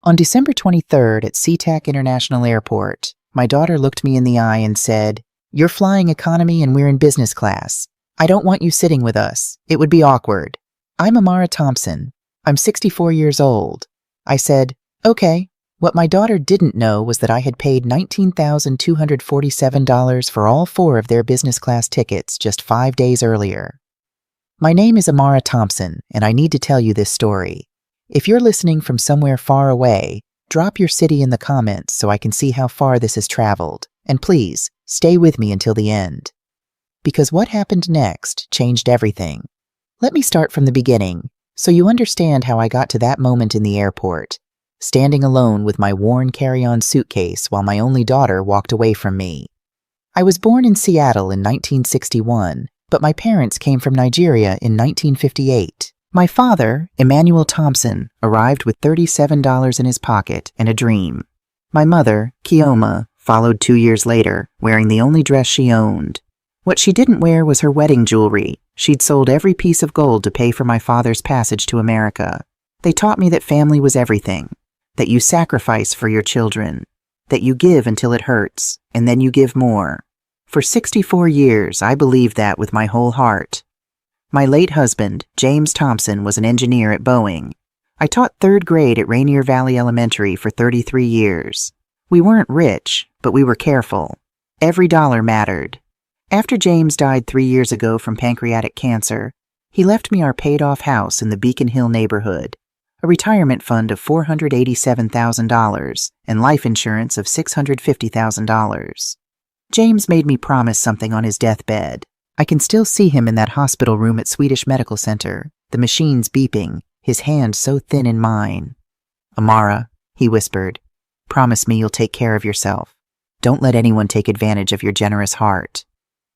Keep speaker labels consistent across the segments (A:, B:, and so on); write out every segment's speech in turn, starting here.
A: On December 23rd at SeaTac International Airport, my daughter looked me in the eye and said, "You're flying economy and we're in business class. I don't want you sitting with us. It would be awkward." I'm Amara Thompson. I'm 64 years old. I said, "Okay." What my daughter didn't know was that I had paid $19,247 for all 4 of their business class tickets just 5 days earlier. My name is Amara Thompson, and I need to tell you this story. If you're listening from somewhere far away, drop your city in the comments so I can see how far this has traveled. And please, stay with me until the end. Because what happened next changed everything. Let me start from the beginning, so you understand how I got to that moment in the airport, standing alone with my worn carry-on suitcase while my only daughter walked away from me. I was born in Seattle in 1961, but my parents came from Nigeria in 1958. My father, Emmanuel Thompson, arrived with $37 in his pocket and a dream. My mother, Kioma, followed 2 years later, wearing the only dress she owned. What she didn't wear was her wedding jewelry. She'd sold every piece of gold to pay for my father's passage to America. They taught me that family was everything, that you sacrifice for your children, that you give until it hurts, and then you give more. For 64 years, I believed that with my whole heart. My late husband, James Thompson, was an engineer at Boeing. I taught 3rd grade at Rainier Valley Elementary for 33 years. We weren't rich, but we were careful. Every dollar mattered. After James died 3 years ago from pancreatic cancer, he left me our paid-off house in the Beacon Hill neighborhood, a retirement fund of $487,000, and life insurance of $650,000. James made me promise something on his deathbed. I can still see him in that hospital room at Swedish Medical Center, the machines beeping, his hand so thin in mine. "Amara," he whispered, "promise me you'll take care of yourself. Don't let anyone take advantage of your generous heart."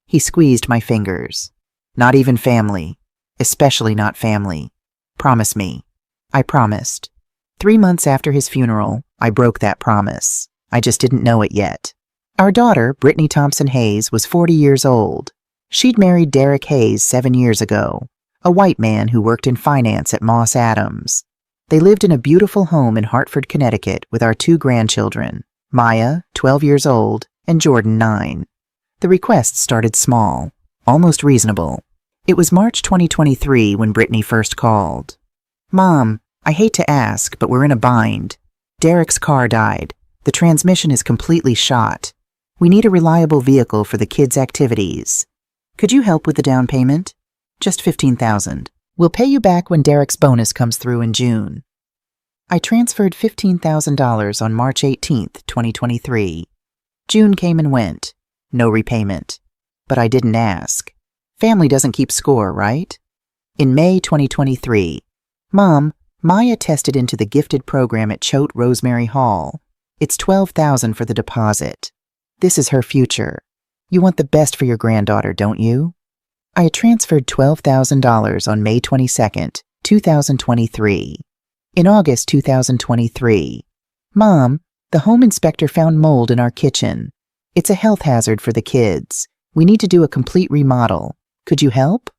A: He squeezed my fingers. "Not even family. Especially not family. Promise me." I promised. 3 months after his funeral, I broke that promise. I just didn't know it yet. Our daughter, Brittany Thompson Hayes, was 40 years old. She'd married Derek Hayes 7 years ago, a white man who worked in finance at Moss Adams. They lived in a beautiful home in Hartford, Connecticut, with our 2 grandchildren, Maya, 12 years old, and Jordan, 9. The requests started small, almost reasonable. It was March 2023 when Brittany first called. "Mom, I hate to ask, but we're in a bind. Derek's car died. The transmission is completely shot. We need a reliable vehicle for the kids' activities. Could you help with the down payment? Just $15,000. We'll pay you back when Derek's bonus comes through in June." I transferred $15,000 on March 18th, 2023. June came and went. No repayment. But I didn't ask. Family doesn't keep score, right? In May 2023, "Mom, Maya tested into the gifted program at Choate Rosemary Hall. It's $12,000 for the deposit. This is her future. You want the best for your granddaughter, don't you?" I had transferred $12,000 on May 22nd, 2023. In August 2023, "Mom, the home inspector found mold in our kitchen. It's a health hazard for the kids. We need to do a complete remodel. Could you help?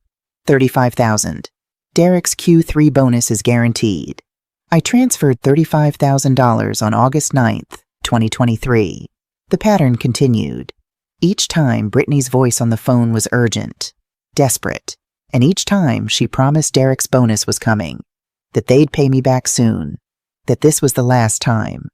A: $35,000. Derek's Q3 bonus is guaranteed." I transferred $35,000 on August 9th, 2023. The pattern continued. Each time, Brittany's voice on the phone was urgent, desperate, and each time she promised Derek's bonus was coming, that they'd pay me back soon, that this was the last time.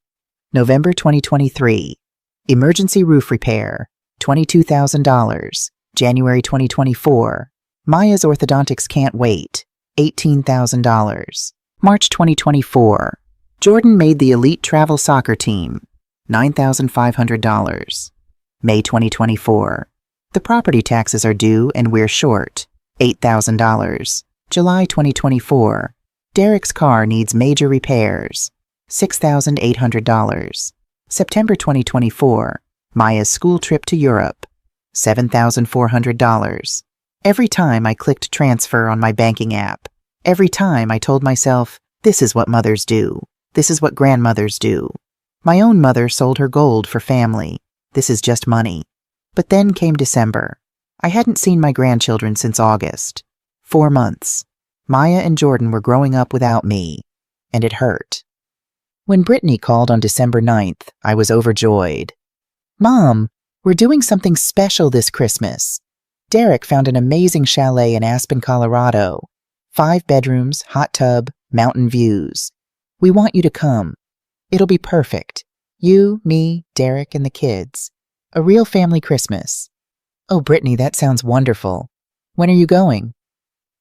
A: November 2023, emergency roof repair, $22,000. January 2024, Maya's orthodontics can't wait, $18,000. March 2024, Jordan made the elite travel soccer team, $9,500. May 2024, the property taxes are due and we're short, $8,000. July 2024, Derek's car needs major repairs, $6,800. September 2024, Maya's school trip to Europe, $7,400. Every time I clicked transfer on my banking app, every time I told myself, this is what mothers do. This is what grandmothers do. My own mother sold her gold for family. This is just money. But then came December. I hadn't seen my grandchildren since August. 4 months. Maya and Jordan were growing up without me, and it hurt. When Brittany called on December 9th, I was overjoyed. "Mom, we're doing something special this Christmas. Derek found an amazing chalet in Aspen, Colorado. 5 bedrooms, hot tub, mountain views. We want you to come. It'll be perfect. You, me, Derek, and the kids. A real family Christmas." "Oh, Brittany, that sounds wonderful. When are you going?"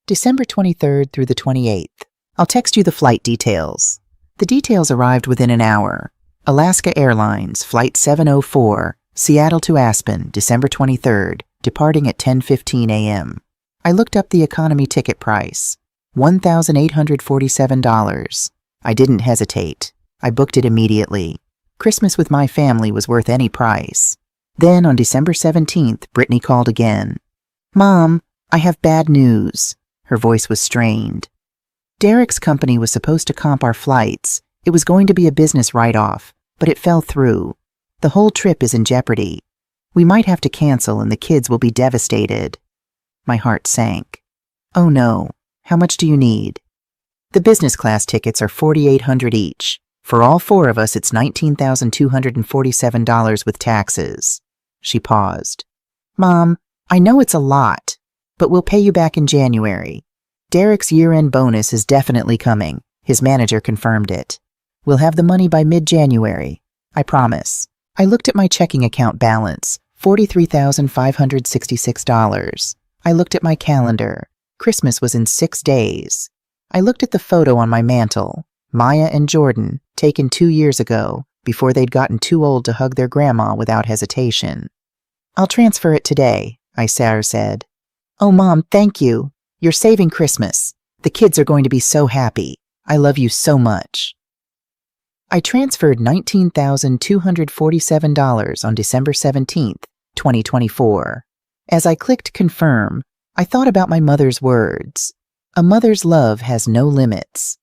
A: "December 23rd through the 28th. I'll text you the flight details." The details arrived within an hour. Alaska Airlines, Flight 704, Seattle to Aspen, December 23rd, departing at 10:15 a.m. I looked up the economy ticket price, $1,847. I didn't hesitate. I booked it immediately. Christmas with my family was worth any price. Then on December 17th, Brittany called again. "Mom, I have bad news." Her voice was strained. "Derek's company was supposed to comp our flights. It was going to be a business write-off, but it fell through. The whole trip is in jeopardy. We might have to cancel and the kids will be devastated." My heart sank. "Oh no, how much do you need?" "The business class tickets are $4,800 each. For all 4 of us, it's $19,247 with taxes." She paused. "Mom, I know it's a lot, but we'll pay you back in January. Derek's year-end bonus is definitely coming. His manager confirmed it. We'll have the money by mid-January. I promise." I looked at my checking account balance, $43,566. I looked at my calendar. Christmas was in 6 days. I looked at the photo on my mantle, Maya and Jordan, taken 2 years ago, before they'd gotten too old to hug their grandma without hesitation. "I'll transfer it today," Sarah said. "Oh, Mom, thank you. You're saving Christmas. The kids are going to be so happy. I love you so much." I transferred $19,247 on December 17th, 2024. As I clicked confirm, I thought about my mother's words. A mother's love has no limits.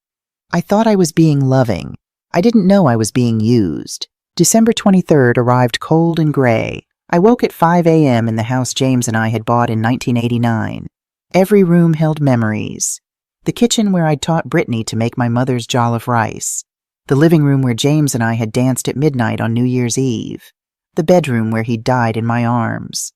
A: I thought I was being loving. I didn't know I was being used. December 23rd arrived cold and gray. I woke at 5 a.m. in the house James and I had bought in 1989. Every room held memories. The kitchen where I'd taught Brittany to make my mother's jollof rice. The living room where James and I had danced at midnight on New Year's Eve. The bedroom where he'd died in my arms.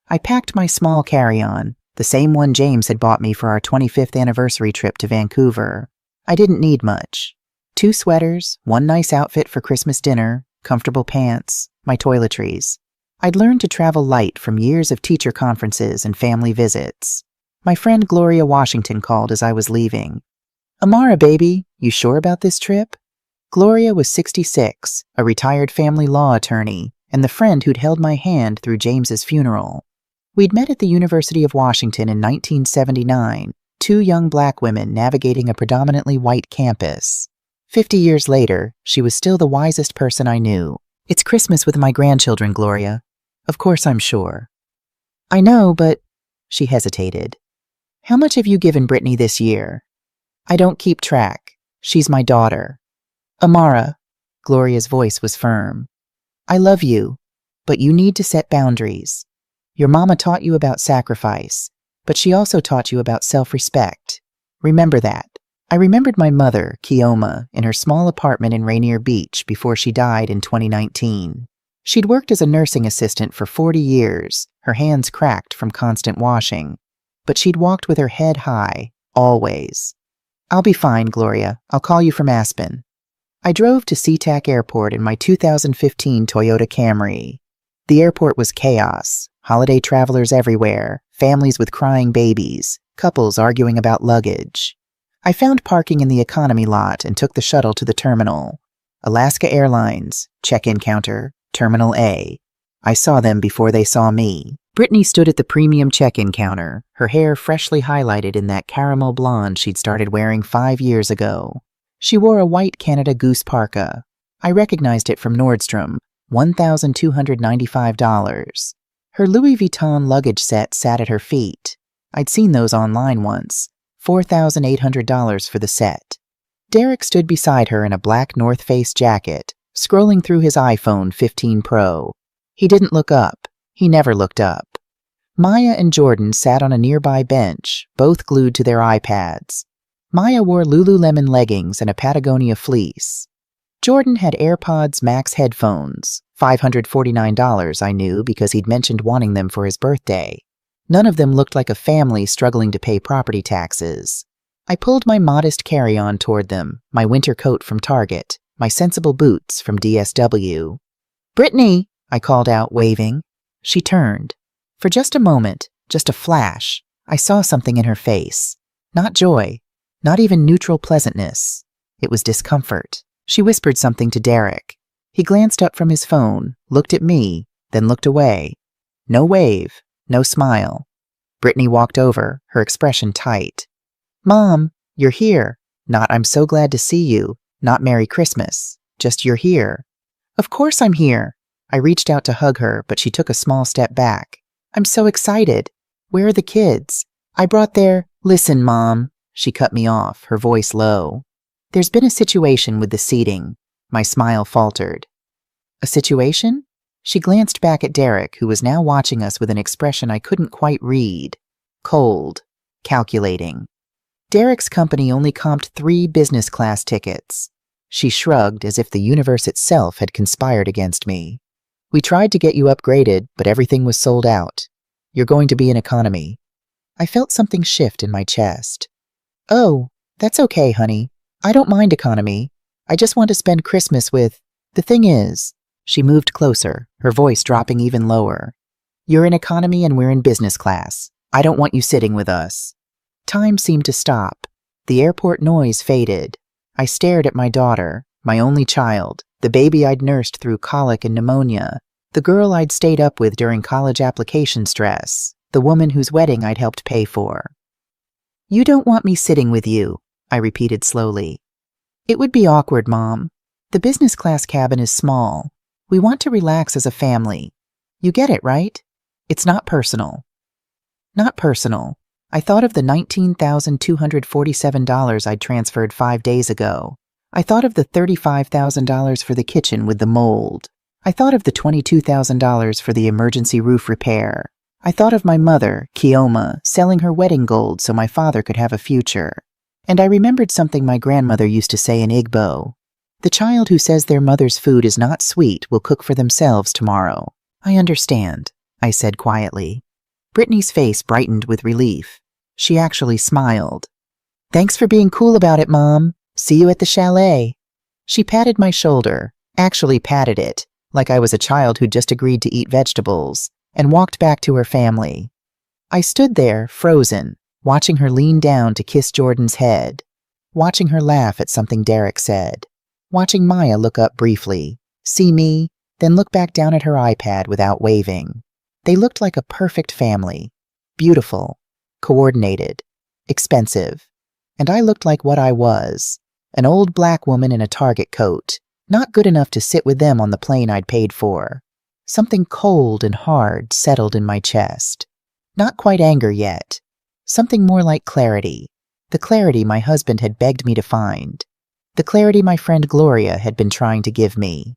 A: I packed my small carry-on, the same one James had bought me for our 25th anniversary trip to Vancouver. I didn't need much. 2 sweaters, 1 nice outfit for Christmas dinner, comfortable pants, my toiletries. I'd learned to travel light from years of teacher conferences and family visits. My friend Gloria Washington called as I was leaving. "Amara, baby, you sure about this trip?" Gloria was 66, a retired family law attorney, and the friend who'd held my hand through James's funeral. We'd met at the University of Washington in 1979, 2 young black women navigating a predominantly white campus. 50 years later, she was still the wisest person I knew. "It's Christmas with my grandchildren, Gloria. Of course I'm sure." "I know, but..." She hesitated. "How much have you given Brittany this year?" "I don't keep track. She's my daughter." "Amara," Gloria's voice was firm. "I love you, but you need to set boundaries. Your mama taught you about sacrifice, but she also taught you about self-respect. Remember that." I remembered my mother, Kioma, in her small apartment in Rainier Beach before she died in 2019. She'd worked as a nursing assistant for 40 years, her hands cracked from constant washing. But she'd walked with her head high, always. "I'll be fine, Gloria. I'll call you from Aspen." I drove to SeaTac Airport in my 2015 Toyota Camry. The airport was chaos, holiday travelers everywhere, families with crying babies, couples arguing about luggage. I found parking in the economy lot and took the shuttle to the terminal. Alaska Airlines, check-in counter, Terminal A. I saw them before they saw me. Brittany stood at the premium check-in counter, her hair freshly highlighted in that caramel blonde she'd started wearing 5 years ago. She wore a white Canada Goose parka. I recognized it from Nordstrom, $1,295. Her Louis Vuitton luggage set sat at her feet. I'd seen those online once, $4,800 for the set. Derek stood beside her in a black North Face jacket, scrolling through his iPhone 15 Pro. He didn't look up. He never looked up. Maya and Jordan sat on a nearby bench, both glued to their iPads. Maya wore Lululemon leggings and a Patagonia fleece. Jordan had AirPods Max headphones, $549 I knew because he'd mentioned wanting them for his birthday. None of them looked like a family struggling to pay property taxes. I pulled my modest carry-on toward them, my winter coat from Target, my sensible boots from DSW. "Brittany!" I called out, waving. She turned. For just a moment, just a flash, I saw something in her face. Not joy, not even neutral pleasantness. It was discomfort. She whispered something to Derek. He glanced up from his phone, looked at me, then looked away. No wave, no smile. Brittany walked over, her expression tight. "Mom, you're here. Not I'm so glad to see you. Not Merry Christmas. Just you're here." "Of course I'm here." I reached out to hug her, but she took a small step back. "I'm so excited. Where are the kids? I brought their—" "Listen, Mom." She cut me off, her voice low. "There's been a situation with the seating." My smile faltered. "A situation?" She glanced back at Derek, who was now watching us with an expression I couldn't quite read. Cold. Calculating. Derek's company only comped 3 business class tickets. She shrugged as if the universe itself had conspired against me. "We tried to get you upgraded, but everything was sold out. You're going to be in economy." I felt something shift in my chest. "Oh, that's okay, honey. I don't mind economy. I just want to spend Christmas with— The thing is," she moved closer, her voice dropping even lower. "You're in economy and we're in business class. I don't want you sitting with us." Time seemed to stop. The airport noise faded. I stared at my daughter, my only child, the baby I'd nursed through colic and pneumonia, the girl I'd stayed up with during college application stress, the woman whose wedding I'd helped pay for. "You don't want me sitting with you," I repeated slowly. "It would be awkward, Mom. The business class cabin is small. We want to relax as a family. You get it, right? It's not personal." Not personal. I thought of the $19,247 I'd transferred 5 days ago. I thought of the $35,000 for the kitchen with the mold. I thought of the $22,000 for the emergency roof repair. I thought of my mother, Kioma, selling her wedding gold so my father could have a future. And I remembered something my grandmother used to say in Igbo. "The child who says their mother's food is not sweet will cook for themselves tomorrow." "I understand," I said quietly. Brittany's face brightened with relief. She actually smiled. "Thanks for being cool about it, Mom. See you at the chalet." She patted my shoulder, actually patted it, like I was a child who'd just agreed to eat vegetables, and walked back to her family. I stood there, frozen, watching her lean down to kiss Jordan's head, watching her laugh at something Derek said, watching Maya look up briefly, see me, then look back down at her iPad without waving. They looked like a perfect family. Beautiful, coordinated, expensive. And I looked like what I was, an old black woman in a Target coat, not good enough to sit with them on the plane I'd paid for. Something cold and hard settled in my chest. Not quite anger yet. Something more like clarity. The clarity my husband had begged me to find. The clarity my friend Gloria had been trying to give me.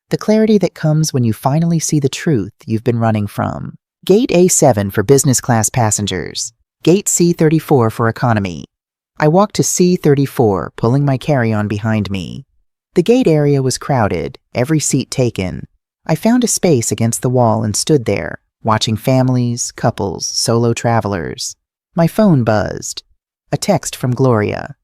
A: The clarity that comes when you finally see the truth you've been running from. Gate A7 for business class passengers. Gate C34 for economy. I walked to C34, pulling my carry-on behind me. The gate area was crowded, every seat taken. I found a space against the wall and stood there, watching families, couples, solo travelers. My phone buzzed. A text from Gloria.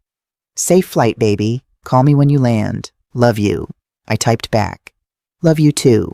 A: "Safe flight, baby. Call me when you land. Love you." I typed back. "Love you too."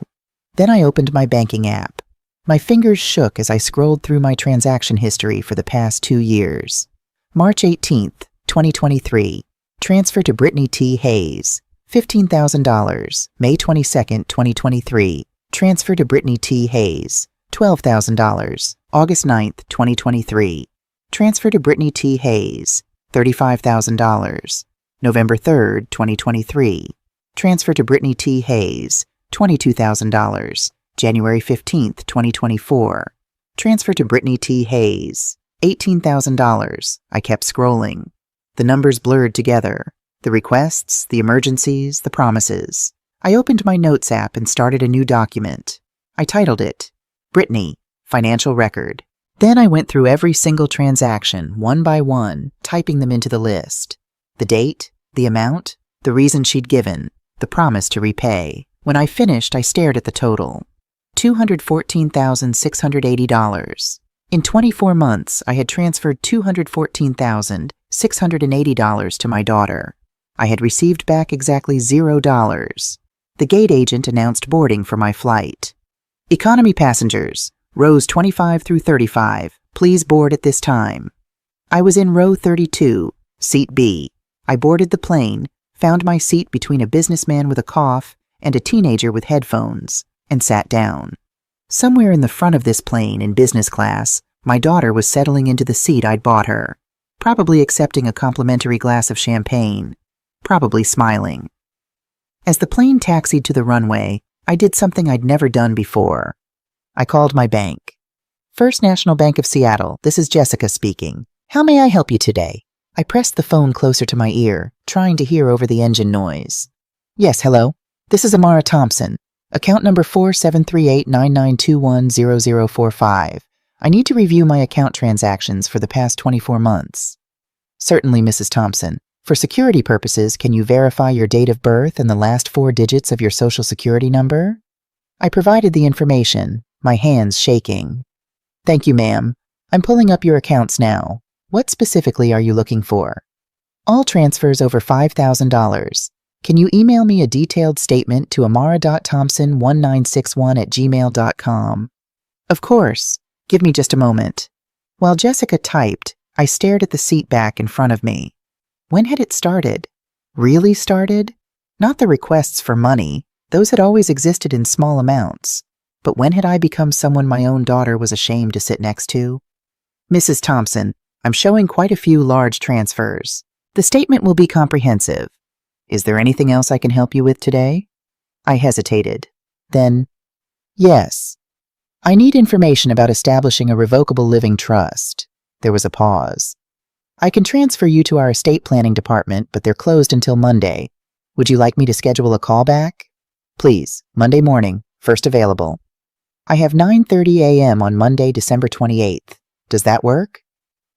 A: Then I opened my banking app. My fingers shook as I scrolled through my transaction history for the past 2 years. March 18th, 2023. Transfer to Brittany T. Hayes. $15,000. May 22nd, 2023. Transfer to Brittany T. Hayes. $12,000. August 9th, 2023. Transfer to Brittany T. Hayes. $35,000. November 3rd, 2023. Transfer to Brittany T. Hayes. $22,000. January 15th, 2024. Transfer to Brittany T. Hayes. $18,000. I kept scrolling. The numbers blurred together. The requests, the emergencies, the promises. I opened my notes app and started a new document. I titled it, Brittany, Financial Record. Then I went through every single transaction, one by one, typing them into the list. The date, the amount, the reason she'd given. the promise to repay. When I finished, I stared at the total. $214,680. In 24 months, I had transferred $214,680 to my daughter. I had received back exactly $0. The gate agent announced boarding for my flight. Economy passengers, rows 25 through 35, please board at this time. I was in row 32, seat B. I boarded the plane, found my seat between a businessman with a cough and a teenager with headphones, and sat down. Somewhere in the front of this plane, in business class, my daughter was settling into the seat I'd bought her, probably accepting a complimentary glass of champagne, probably smiling. As the plane taxied to the runway, I did something I'd never done before. I called my bank. First National Bank of Seattle, this is Jessica speaking. How may I help you today? I pressed the phone closer to my ear, trying to hear over the engine noise. Yes, hello. This is Amara Thompson. Account number 473899210045. I need to review my account transactions for the past 24 months. Certainly, Mrs. Thompson. For security purposes, can you verify your date of birth and the last 4 digits of your social security number? I provided the information, my hands shaking. Thank you, ma'am. I'm pulling up your accounts now. What specifically are you looking for? All transfers over $5,000. Can you email me a detailed statement to amara.thompson1961@gmail.com? Of course. Give me just a moment. While Jessica typed, I stared at the seat back in front of me. When had it started? Really started? Not the requests for money. Those had always existed in small amounts. But when had I become someone my own daughter was ashamed to sit next to? Mrs. Thompson, I'm showing quite a few large transfers. The statement will be comprehensive. Is there anything else I can help you with today? I hesitated. Then, yes. I need information about establishing a revocable living trust. There was a pause. I can transfer you to our estate planning department, but they're closed until Monday. Would you like me to schedule a call back? Please, Monday morning, first available. I have 9:30 a.m. on Monday, December 28th. Does that work?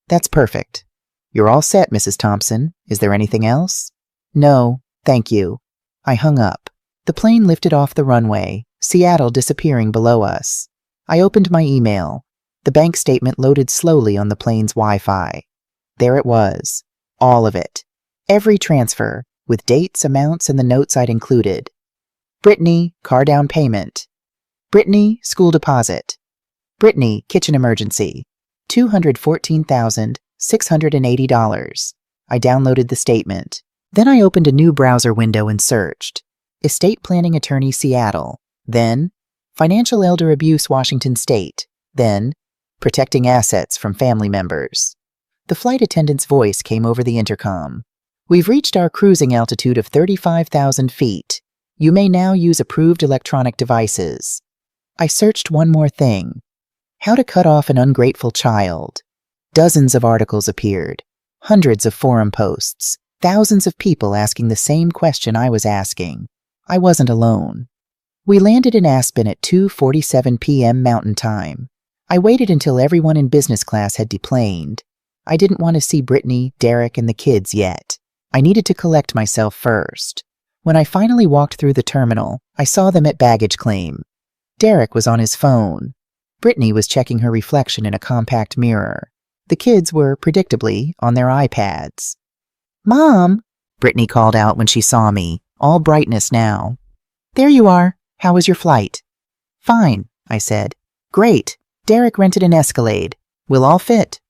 A: That's perfect. You're all set, Mrs. Thompson. Is there anything else? No, thank you. I hung up. The plane lifted off the runway, Seattle disappearing below us. I opened my email. The bank statement loaded slowly on the plane's Wi-Fi. There it was. All of it. Every transfer, with dates, amounts, and the notes I'd included. Brittany, car down payment. Brittany, school deposit. Brittany, kitchen emergency. $214,680. I downloaded the statement. Then I opened a new browser window and searched. Estate Planning Attorney Seattle. Then, Financial Elder Abuse Washington State. Then, Protecting Assets from Family Members. The flight attendant's voice came over the intercom. We've reached our cruising altitude of 35,000 feet. You may now use approved electronic devices. I searched one more thing. How to cut off an ungrateful child. Dozens of articles appeared. Hundreds of forum posts. Thousands of people asking the same question I was asking. I wasn't alone. We landed in Aspen at 2:47 p.m. Mountain Time. I waited until everyone in business class had deplaned. I didn't want to see Brittany, Derek, and the kids yet. I needed to collect myself first. When I finally walked through the terminal, I saw them at baggage claim. Derek was on his phone. Brittany was checking her reflection in a compact mirror. The kids were, predictably, on their iPads. "Mom," Brittany called out when she saw me, all brightness now. "There you are. How was your flight?" "Fine," I said. "Great. Derek rented an Escalade. We'll all fit."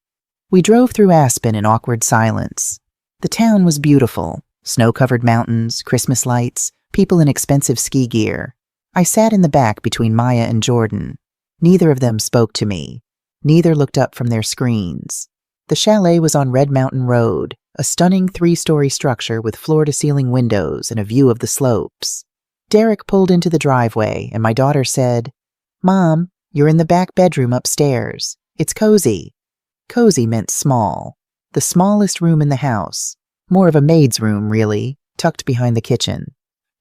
A: We drove through Aspen in awkward silence. The town was beautiful. Snow-covered mountains, Christmas lights, people in expensive ski gear. I sat in the back between Maya and Jordan. Neither of them spoke to me. Neither looked up from their screens. The chalet was on Red Mountain Road, a stunning 3-story structure with floor-to-ceiling windows and a view of the slopes. Derek pulled into the driveway, and my daughter said, "Mom, you're in the back bedroom upstairs. It's cozy." Cozy meant small. The smallest room in the house. More of a maid's room, really, tucked behind the kitchen.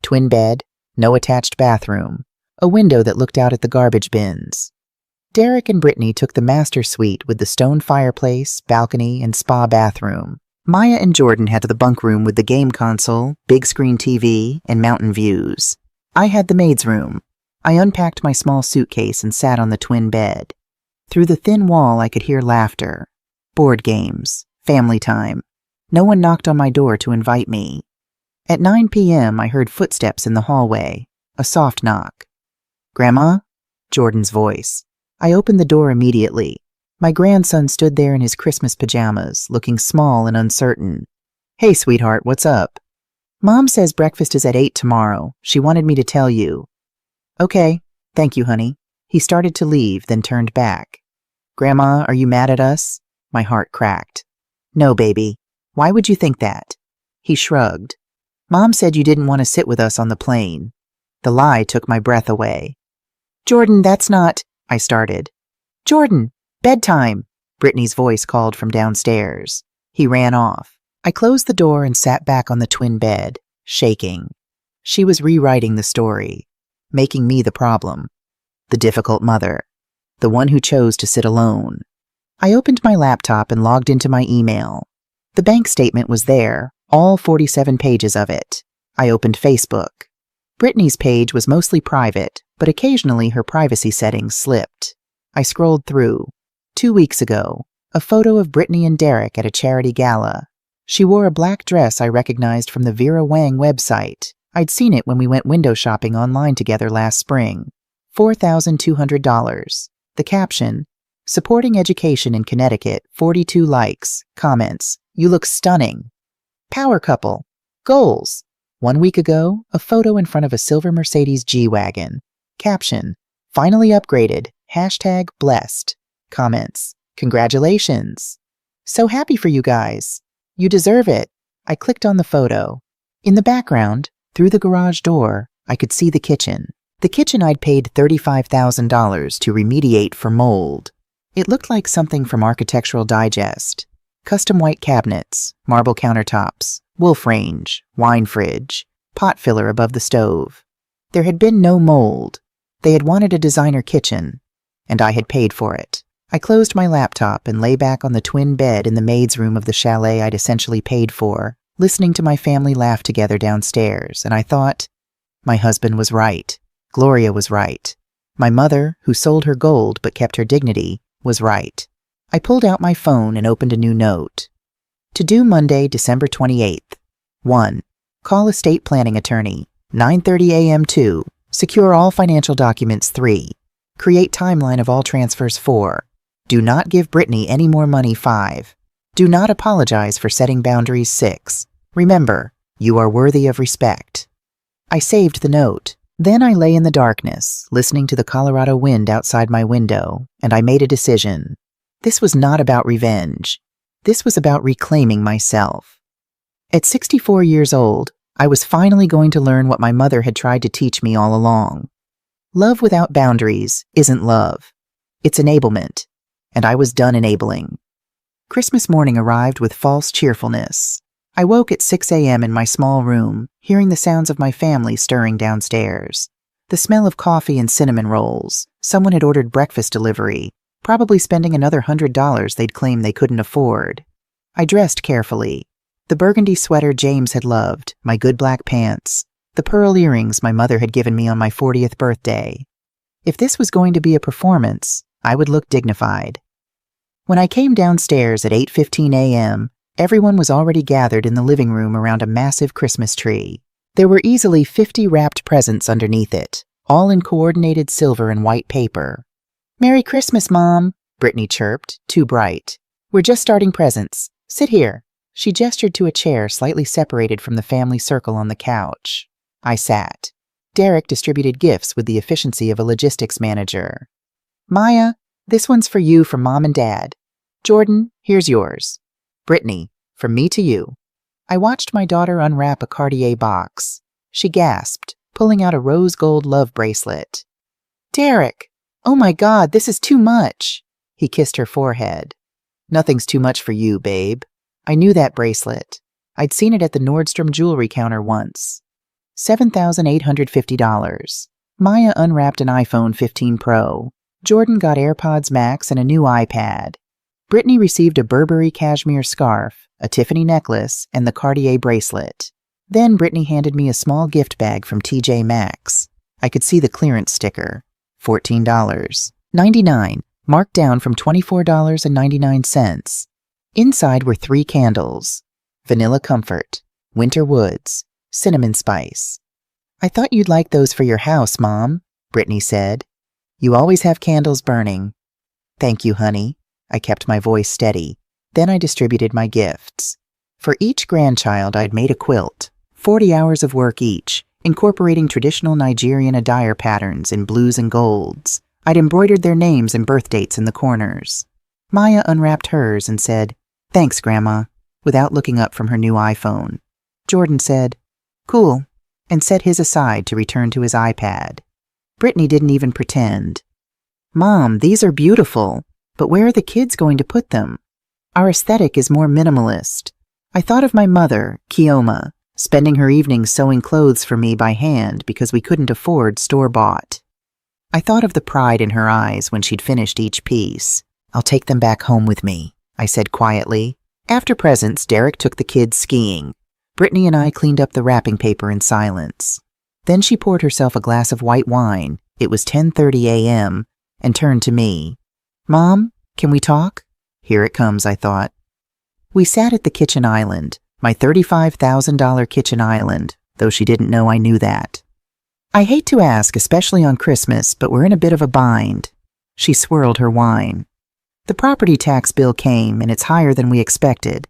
A: Twin bed, no attached bathroom. A window that looked out at the garbage bins. Derek and Brittany took the master suite with the stone fireplace, balcony, and spa bathroom. Maya and Jordan had the bunk room with the game console, big screen TV, and mountain views. I had the maid's room. I unpacked my small suitcase and sat on the twin bed. Through the thin wall I could hear laughter, board games, family time. No one knocked on my door to invite me. At 9 p.m. I heard footsteps in the hallway, a soft knock. "Grandma?" Jordan's voice. I opened the door immediately. My grandson stood there in his Christmas pajamas, looking small and uncertain. "Hey, sweetheart, what's up?" "Mom says breakfast is at 8 tomorrow. She wanted me to tell you." "Okay, thank you, honey." He started to leave, then turned back. "Grandma, are you mad at us?" My heart cracked. "No, baby. Why would you think that?" He shrugged. "Mom said you didn't want to sit with us on the plane." The lie took my breath away. "Jordan, that's not—" I started. "Jordan! Bedtime!" Brittany's voice called from downstairs. He ran off. I closed the door and sat back on the twin bed, shaking. She was rewriting the story, making me the problem. The difficult mother. The one who chose to sit alone. I opened my laptop and logged into my email. The bank statement was there, all 47 pages of it. I opened Facebook. Brittany's page was mostly private, but occasionally her privacy settings slipped. I scrolled through. 2 weeks ago, a photo of Brittany and Derek at a charity gala. She wore a black dress I recognized from the Vera Wang website. I'd seen it when we went window shopping online together last spring. $4,200. The caption, "Supporting education in Connecticut, 42 likes, comments, you look stunning." Power couple. Goals. 1 week ago, a photo in front of a silver Mercedes G-Wagon. Caption, "Finally upgraded, #blessed." Comments, "Congratulations. So happy for you guys. You deserve it." I clicked on the photo. In the background, through the garage door, I could see the kitchen. The kitchen I'd paid $35,000 to remediate for mold. It looked like something from Architectural Digest. Custom white cabinets, marble countertops, wolf range, wine fridge, pot filler above the stove. There had been no mold. They had wanted a designer kitchen, and I had paid for it. I closed my laptop and lay back on the twin bed in the maid's room of the chalet I'd essentially paid for, listening to my family laugh together downstairs, and I thought, my husband was right. Gloria was right. My mother, who sold her gold but kept her dignity, was right. I pulled out my phone and opened a new note. To do Monday, December 28th. 1. Call estate planning attorney. 9:30 a.m. 2. Secure all financial documents 3. Create timeline of all transfers 4. Do not give Brittany any more money 5. Do not apologize for setting boundaries 6. Remember, you are worthy of respect. I saved the note. Then I lay in the darkness, listening to the Colorado wind outside my window, and I made a decision. This was not about revenge. This was about reclaiming myself. At 64 years old, I was finally going to learn what my mother had tried to teach me all along. Love without boundaries isn't love. It's enablement. And I was done enabling. Christmas morning arrived with false cheerfulness. I woke at 6 a.m. in my small room, hearing the sounds of my family stirring downstairs. The smell of coffee and cinnamon rolls. Someone had ordered breakfast delivery, probably spending another $100 they'd claimed they couldn't afford. I dressed carefully. The burgundy sweater James had loved, my good black pants, the pearl earrings my mother had given me on my 40th birthday. If this was going to be a performance, I would look dignified. When I came downstairs at 8:15 a.m., everyone was already gathered in the living room around a massive Christmas tree. There were easily 50 wrapped presents underneath it, all in coordinated silver and white paper. "Merry Christmas, Mom," Brittany chirped, too bright. "We're just starting presents. Sit here." She gestured to a chair slightly separated from the family circle on the couch. I sat. Derek distributed gifts with the efficiency of a logistics manager. "Maya, this one's for you from Mom and Dad. Jordan, here's yours. Brittany, from me to you." I watched my daughter unwrap a Cartier box. She gasped, pulling out a rose gold love bracelet. "Derek, oh my God, this is too much." He kissed her forehead. "Nothing's too much for you, babe." I knew that bracelet. I'd seen it at the Nordstrom jewelry counter once. $7,850. Maya unwrapped an iPhone 15 Pro. Jordan got AirPods Max and a new iPad. Brittany received a Burberry cashmere scarf, a Tiffany necklace, and the Cartier bracelet. Then Brittany handed me a small gift bag from TJ Maxx. I could see the clearance sticker. $14.99, marked down from $24.99. Inside were 3 candles: Vanilla Comfort, Winter Woods, Cinnamon Spice. "I thought you'd like those for your house, Mom," Brittany said. "You always have candles burning." "Thank you, honey." I kept my voice steady. Then I distributed my gifts. For each grandchild, I'd made a quilt, 40 hours of work each, incorporating traditional Nigerian attire patterns in blues and golds. I'd embroidered their names and birth dates in the corners. Maya unwrapped hers and said, "Thanks, Grandma," without looking up from her new iPhone. Jordan said, "Cool," and set his aside to return to his iPad. Brittany didn't even pretend. "Mom, these are beautiful, but where are the kids going to put them? Our aesthetic is more minimalist." I thought of my mother, Kioma, spending her evenings sewing clothes for me by hand because we couldn't afford store-bought. I thought of the pride in her eyes when she'd finished each piece. "I'll take them back home with me," I said quietly. After presents, Derek took the kids skiing. Brittany and I cleaned up the wrapping paper in silence. Then she poured herself a glass of white wine, it was 10:30 a.m., and turned to me. "Mom, can we talk?" Here it comes, I thought. We sat at the kitchen island, my $35,000 kitchen island, though she didn't know I knew that. "I hate to ask, especially on Christmas, but we're in a bit of a bind." She swirled her wine. "The property tax bill came, and it's higher than we expected.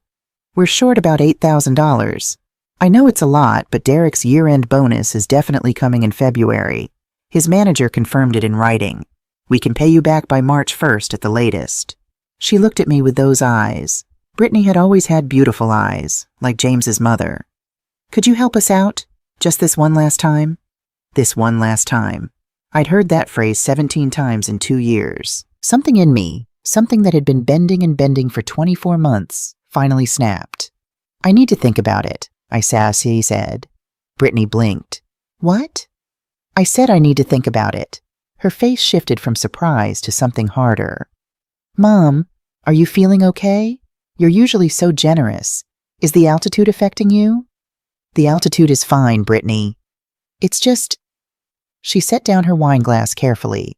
A: We're short about $8,000. I know it's a lot, but Derek's year-end bonus is definitely coming in February. His manager confirmed it in writing. We can pay you back by March 1st at the latest." She looked at me with those eyes. Brittany had always had beautiful eyes, like James's mother. "Could you help us out? Just this one last time?" This one last time. I'd heard that phrase 17 times in 2 years. Something in me, something that had been bending and bending for 24 months, finally snapped. "I need to think about it," I sassy said. Brittany blinked. "What?" I said I need to think about it. Her face shifted from surprise to something harder. "Mom, are you feeling okay? You're usually so generous. Is the altitude affecting you?" "The altitude is fine, Brittany. It's just..." She set down her wine glass carefully.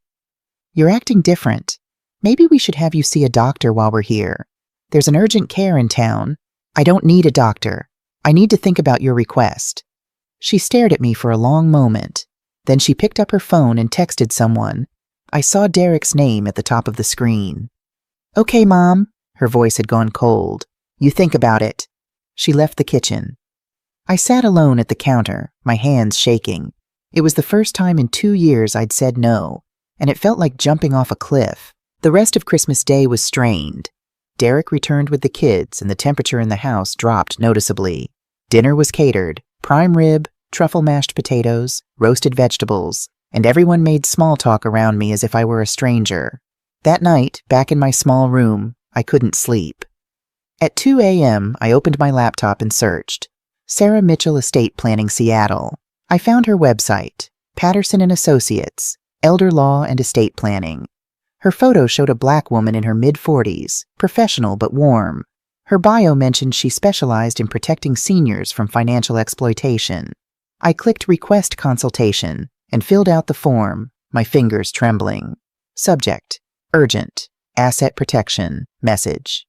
A: "You're acting different. Maybe we should have you see a doctor while we're here. There's an urgent care in town." "I don't need a doctor. I need to think about your request." She stared at me for a long moment. Then she picked up her phone and texted someone. I saw Derek's name at the top of the screen. "Okay, Mom." Her voice had gone cold. "You think about it." She left the kitchen. I sat alone at the counter, my hands shaking. It was the first time in 2 years I'd said no, and it felt like jumping off a cliff. The rest of Christmas Day was strained. Derek returned with the kids, and the temperature in the house dropped noticeably. Dinner was catered: prime rib, truffle mashed potatoes, roasted vegetables, and everyone made small talk around me as if I were a stranger. That night, back in my small room, I couldn't sleep. At 2 a.m., I opened my laptop and searched. Sarah Mitchell Estate Planning, Seattle. I found her website, Patterson & Associates, Elder Law and Estate Planning. Her photo showed a black woman in her mid-40s, professional but warm. Her bio mentioned she specialized in protecting seniors from financial exploitation. I clicked Request Consultation and filled out the form, my fingers trembling. Subject: Urgent. Asset Protection. Message: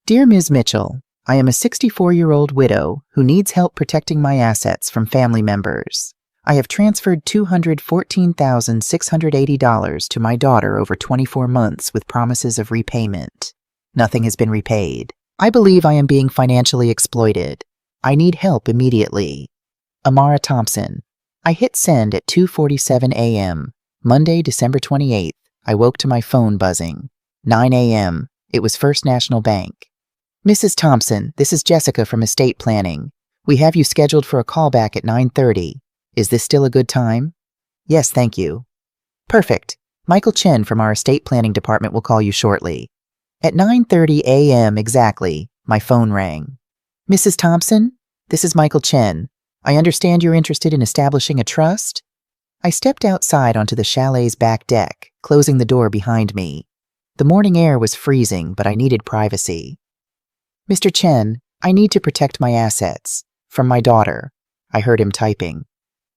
A: Dear Ms. Mitchell, I am a 64-year-old widow who needs help protecting my assets from family members. I have transferred $214,680 to my daughter over 24 months with promises of repayment. Nothing has been repaid. I believe I am being financially exploited. I need help immediately. Amara Thompson. I hit send at 2:47 a.m. Monday, December 28th. I woke to my phone buzzing. 9 a.m. It was First National Bank. Mrs. Thompson, this is Jessica from Estate Planning. We have you scheduled for a callback at 9:30. Is this still a good time? Yes, thank you. Perfect. Michael Chen from our estate planning department will call you shortly. At 9:30 a.m. exactly, my phone rang. Mrs. Thompson, this is Michael Chen. I understand you're interested in establishing a trust? I stepped outside onto the chalet's back deck, closing the door behind me. The morning air was freezing, but I needed privacy. Mr. Chen, I need to protect my assets. From my daughter. I heard him typing.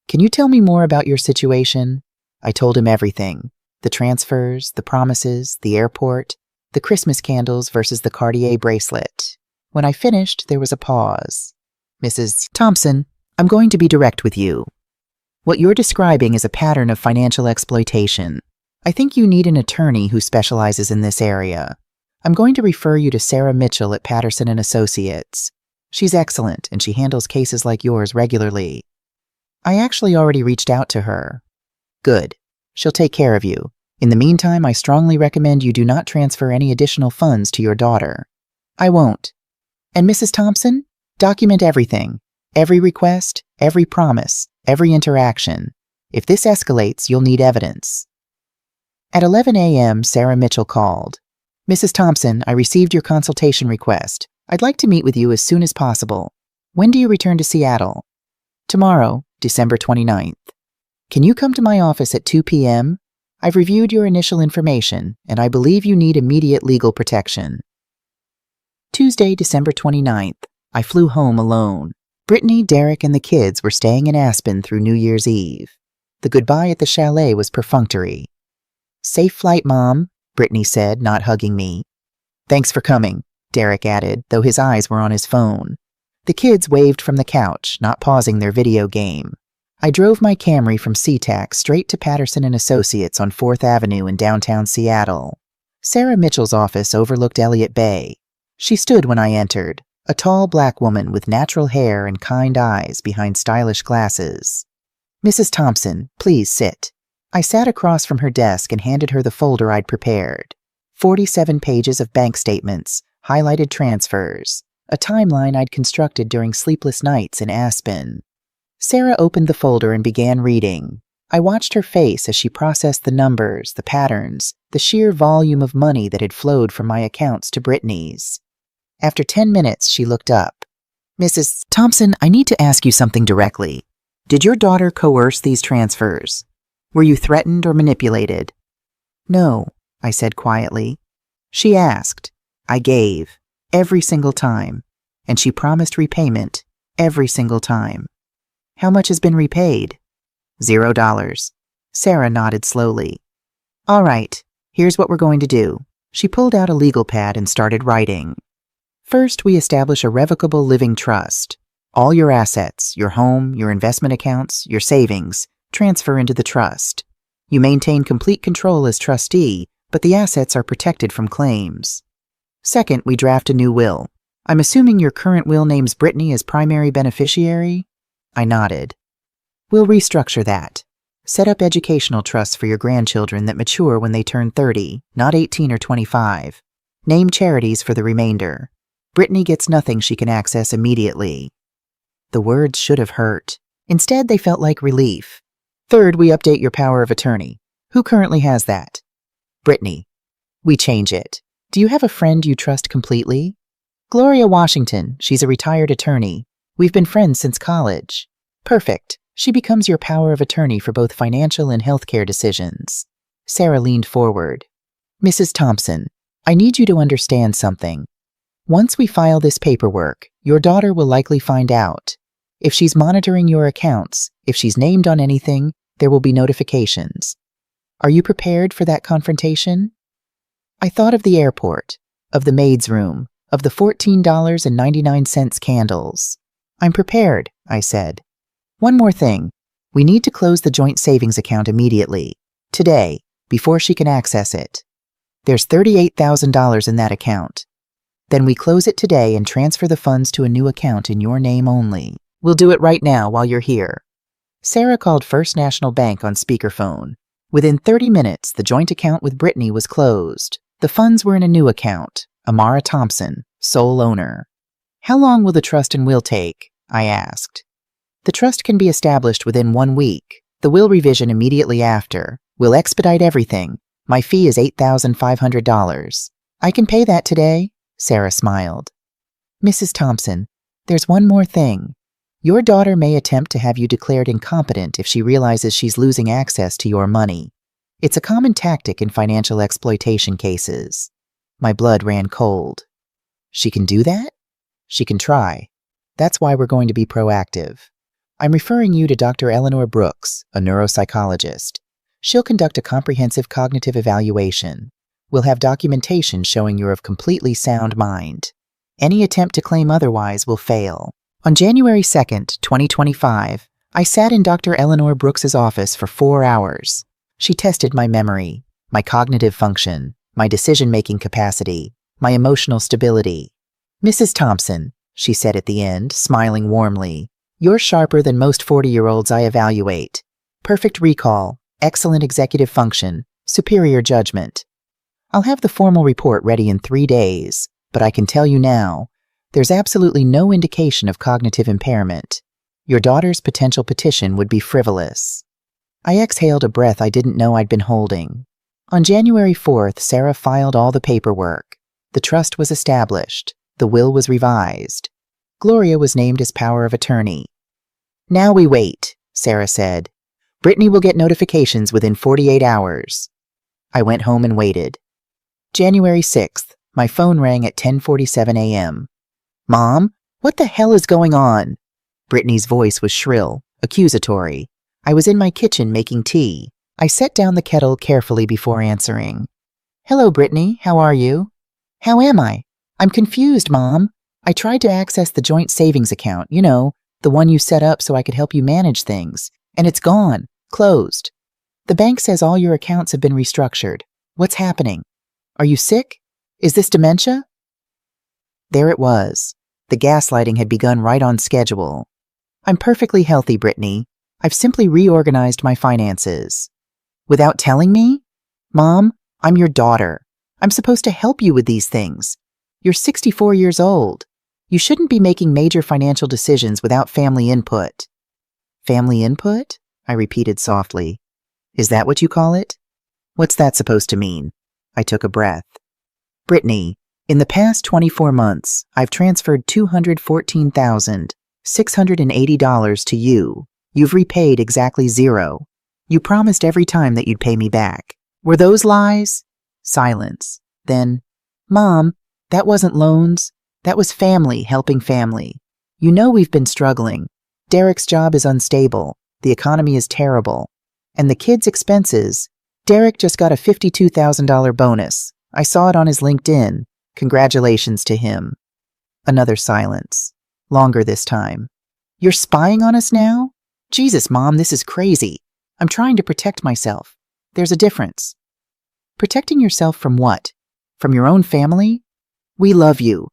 A: Can you tell me more about your situation? I told him everything. The transfers, the promises, the airport, the Christmas candles versus the Cartier bracelet. When I finished, there was a pause. Mrs. Thompson, I'm going to be direct with you. What you're describing is a pattern of financial exploitation. I think you need an attorney who specializes in this area. I'm going to refer you to Sarah Mitchell at Patterson & Associates. She's excellent, and she handles cases like yours regularly. I actually already reached out to her. Good. She'll take care of you. In the meantime, I strongly recommend you do not transfer any additional funds to your daughter. I won't. And Mrs. Thompson, document everything. Every request, every promise, every interaction. If this escalates, you'll need evidence. At 11 a.m., Sarah Mitchell called. Mrs. Thompson, I received your consultation request. I'd like to meet with you as soon as possible. When do you return to Seattle? Tomorrow, December 29th. Can you come to my office at 2 p.m.? I've reviewed your initial information, and I believe you need immediate legal protection. Tuesday, December 29th. I flew home alone. Brittany, Derek, and the kids were staying in Aspen through New Year's Eve. The goodbye at the chalet was perfunctory. Safe flight, Mom, Brittany said, not hugging me. Thanks for coming, Derek added, though his eyes were on his phone. The kids waved from the couch, not pausing their video game. I drove my Camry from SeaTac straight to Patterson & Associates on 4th Avenue in downtown Seattle. Sarah Mitchell's office overlooked Elliott Bay. She stood when I entered, a tall black woman with natural hair and kind eyes behind stylish glasses. Mrs. Thompson, please sit. I sat across from her desk and handed her the folder I'd prepared. 47 pages of bank statements, highlighted transfers, a timeline I'd constructed during sleepless nights in Aspen. Sarah opened the folder and began reading. I watched her face as she processed the numbers, the patterns, the sheer volume of money that had flowed from my accounts to Brittany's. After 10 minutes, she looked up. Mrs. Thompson, I need to ask you something directly. Did your daughter coerce these transfers? Were you threatened or manipulated? No, I said quietly. She asked. I gave, every single time, and she promised repayment every single time. How much has been repaid? $0. Sarah nodded slowly. All right, here's what we're going to do. She pulled out a legal pad and started writing. First, we establish a revocable living trust. All your assets, your home, your investment accounts, your savings, transfer into the trust. You maintain complete control as trustee, but the assets are protected from claims. Second, we draft a new will. I'm assuming your current will names Brittany as primary beneficiary? I nodded. We'll restructure that. Set up educational trusts for your grandchildren that mature when they turn 30, not 18 or 25. Name charities for the remainder. Brittany gets nothing she can access immediately. The words should have hurt. Instead, they felt like relief. Third, we update your power of attorney. Who currently has that? Brittany. We change it. Do you have a friend you trust completely? Gloria Washington. She's a retired attorney. We've been friends since college. Perfect. She becomes your power of attorney for both financial and healthcare decisions. Sarah leaned forward. Mrs. Thompson, I need you to understand something. Once we file this paperwork, your daughter will likely find out. If she's monitoring your accounts, if she's named on anything, there will be notifications. Are you prepared for that confrontation? I thought of the airport, of the maid's room, of the $14.99 candles. I'm prepared, I said. One more thing. We need to close the joint savings account immediately. Today, before she can access it. There's $38,000 in that account. Then we close it today and transfer the funds to a new account in your name only. We'll do it right now while you're here. Sarah called First National Bank on speakerphone. Within 30 minutes, the joint account with Brittany was closed. The funds were in a new account. Amara Thompson, sole owner. How long will the trust and will take? I asked. The trust can be established within 1 week. The will revision immediately after. We'll expedite everything. My fee is $8,500. I can pay that today? Sarah smiled. Mrs. Thompson, there's one more thing. Your daughter may attempt to have you declared incompetent if she realizes she's losing access to your money. It's a common tactic in financial exploitation cases. My blood ran cold. She can do that? She can try. That's why we're going to be proactive. I'm referring you to Dr. Eleanor Brooks, a neuropsychologist. She'll conduct a comprehensive cognitive evaluation. We'll have documentation showing you're of completely sound mind. Any attempt to claim otherwise will fail. On January 2nd, 2025, I sat in Dr. Eleanor Brooks's office for 4 hours. She tested my memory, my cognitive function, my decision-making capacity, my emotional stability. "Mrs. Thompson," she said at the end, smiling warmly, "you're sharper than most 40-year-olds I evaluate. Perfect recall, excellent executive function, superior judgment. I'll have the formal report ready in 3 days, but I can tell you now, there's absolutely no indication of cognitive impairment. Your daughter's potential petition would be frivolous." I exhaled a breath I didn't know I'd been holding. On January 4th, Sarah filed all the paperwork. The trust was established. The will was revised. Gloria was named as power of attorney. "Now we wait," Sarah said. "Brittany will get notifications within 48 hours. I went home and waited. January 6th, my phone rang at 10:47 a.m. "Mom, what the hell is going on?" Brittany's voice was shrill, accusatory. I was in my kitchen making tea. I set down the kettle carefully before answering. "Hello, Brittany. How are you?" "How am I? I'm confused, Mom. I tried to access the joint savings account, you know, the one you set up so I could help you manage things, and it's gone, closed. The bank says all your accounts have been restructured. What's happening? Are you sick? Is this dementia?" There it was. The gaslighting had begun right on schedule. "I'm perfectly healthy, Brittany. I've simply reorganized my finances." "Without telling me? Mom, I'm your daughter. I'm supposed to help you with these things. You're 64 years old. You shouldn't be making major financial decisions without family input." "Family input?" I repeated softly. "Is that what you call it?" "What's that supposed to mean?" I took a breath. "Brittany, in the past 24 months, I've transferred $214,680 to you. You've repaid exactly $0. You promised every time that you'd pay me back. Were those lies?" Silence. Then, "Mom, that wasn't loans. That was family helping family. You know we've been struggling. Derek's job is unstable. The economy is terrible. And the kids' expenses. Derek just got a $52,000 bonus. I saw it on his LinkedIn. Congratulations to him." Another silence. Longer this time. "You're spying on us now? Jesus, Mom, this is crazy. I'm trying to protect myself. There's a difference." "Protecting yourself from what? From your own family? We love you.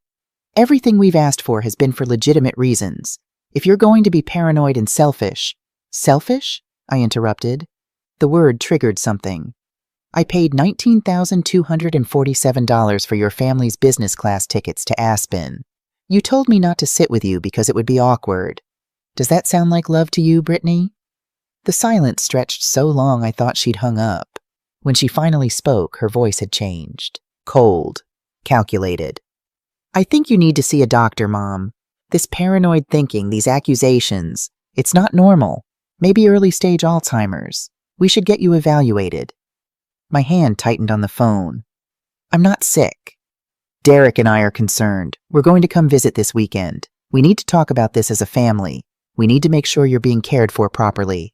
A: Everything we've asked for has been for legitimate reasons. If you're going to be paranoid and selfish—" "Selfish?" I interrupted. The word triggered something. "I paid $19,247 for your family's business class tickets to Aspen. You told me not to sit with you because it would be awkward. Does that sound like love to you, Brittany?" The silence stretched so long I thought she'd hung up. When she finally spoke, her voice had changed. Cold. Calculated. "I think you need to see a doctor, Mom. This paranoid thinking, these accusations, it's not normal. Maybe early-stage Alzheimer's. We should get you evaluated." My hand tightened on the phone. "I'm not sick. Derek and I are concerned. We're going to come visit this weekend. We need to talk about this as a family. We need to make sure you're being cared for properly."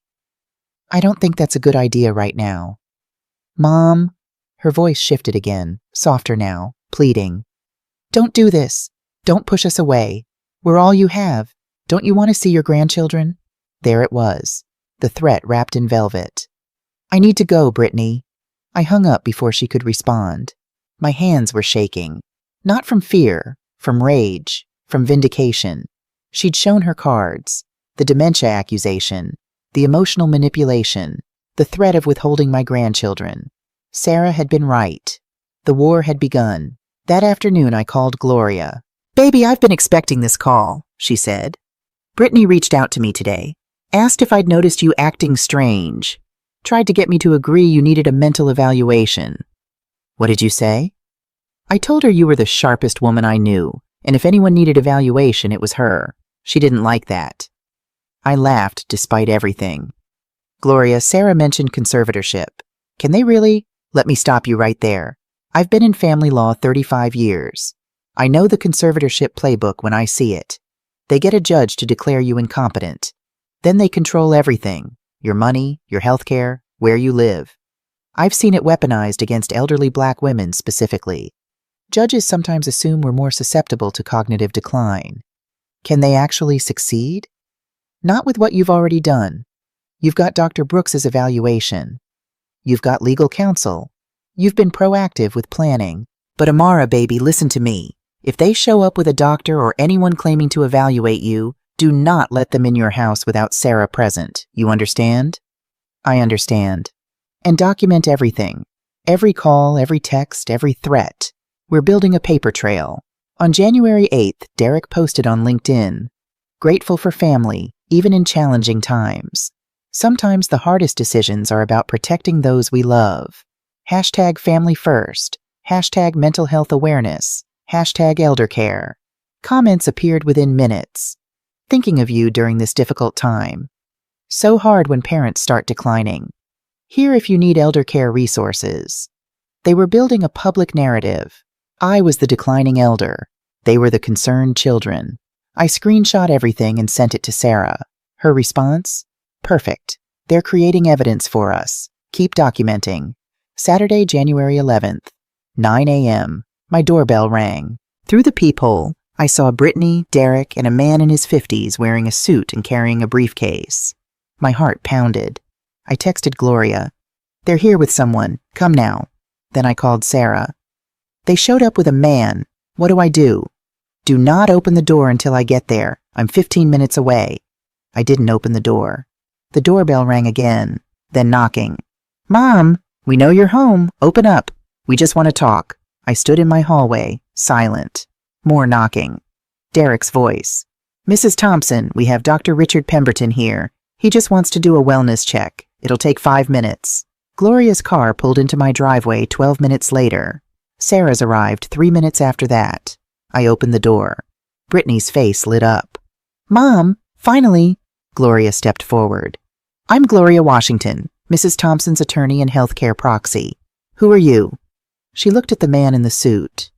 A: "I don't think that's a good idea right now." "Mom," her voice shifted again, softer now, pleading. "Don't do this. Don't push us away. We're all you have. Don't you want to see your grandchildren?" There it was, the threat wrapped in velvet. "I need to go, Brittany." I hung up before she could respond. My hands were shaking. Not from fear, from rage, from vindication. She'd shown her cards. The dementia accusation, the emotional manipulation, the threat of withholding my grandchildren. Sarah had been right. The war had begun. That afternoon I called Gloria. "Baby, I've been expecting this call," she said. "Brittany reached out to me today. Asked if I'd noticed you acting strange. Tried to get me to agree you needed a mental evaluation." "What did you say?" "I told her you were the sharpest woman I knew, and if anyone needed evaluation, it was her. She didn't like that." I laughed despite everything. "Gloria, Sarah mentioned conservatorship. Can they really—" "Let me stop you right there. I've been in family law 35 years. I know the conservatorship playbook when I see it. They get a judge to declare you incompetent. Then they control everything, your money, your health care, where you live. I've seen it weaponized against elderly Black women specifically. Judges sometimes assume we're more susceptible to cognitive decline. Can they actually succeed? Not with what you've already done. You've got Dr. Brooks's evaluation. You've got legal counsel. You've been proactive with planning. But Amara, baby, listen to me. If they show up with a doctor or anyone claiming to evaluate you, do not let them in your house without Sarah present. You understand? I understand. And document everything. Every call, every text, every threat. We're building a paper trail. On January 8th, Derek posted on LinkedIn, "Grateful for family, even in challenging times. Sometimes the hardest decisions are about protecting those we love. Hashtag family first. Hashtag mental health awareness. Hashtag elder care." Comments appeared within minutes. "Thinking of you during this difficult time. So hard when parents start declining. Here if you need elder care resources." They were building a public narrative. I was the declining elder. They were the concerned children. I screenshot everything and sent it to Sarah. Her response? "Perfect. They're creating evidence for us. Keep documenting." Saturday, January 11th, 9 a.m. My doorbell rang. Through the peephole, I saw Brittany, Derek, and a man in his 50s wearing a suit and carrying a briefcase. My heart pounded. I texted Gloria. "They're here with someone. Come now." Then I called Sarah. "They showed up with a man. What do I do?" "Do not open the door until I get there. I'm 15 minutes away." I didn't open the door. The doorbell rang again, then knocking. "Mom, we know you're home. Open up. We just want to talk." I stood in my hallway, silent. More knocking. Derek's voice. "Mrs. Thompson, we have Dr. Richard Pemberton here. He just wants to do a wellness check. It'll take 5 minutes." Gloria's car pulled into my driveway 12 minutes later. Sarah's arrived 3 minutes after that. I opened the door. Brittany's face lit up. "Mom, finally!" Gloria stepped forward. "I'm Gloria Washington, Mrs. Thompson's attorney and healthcare proxy. Who are you?" She looked at the man in the suit.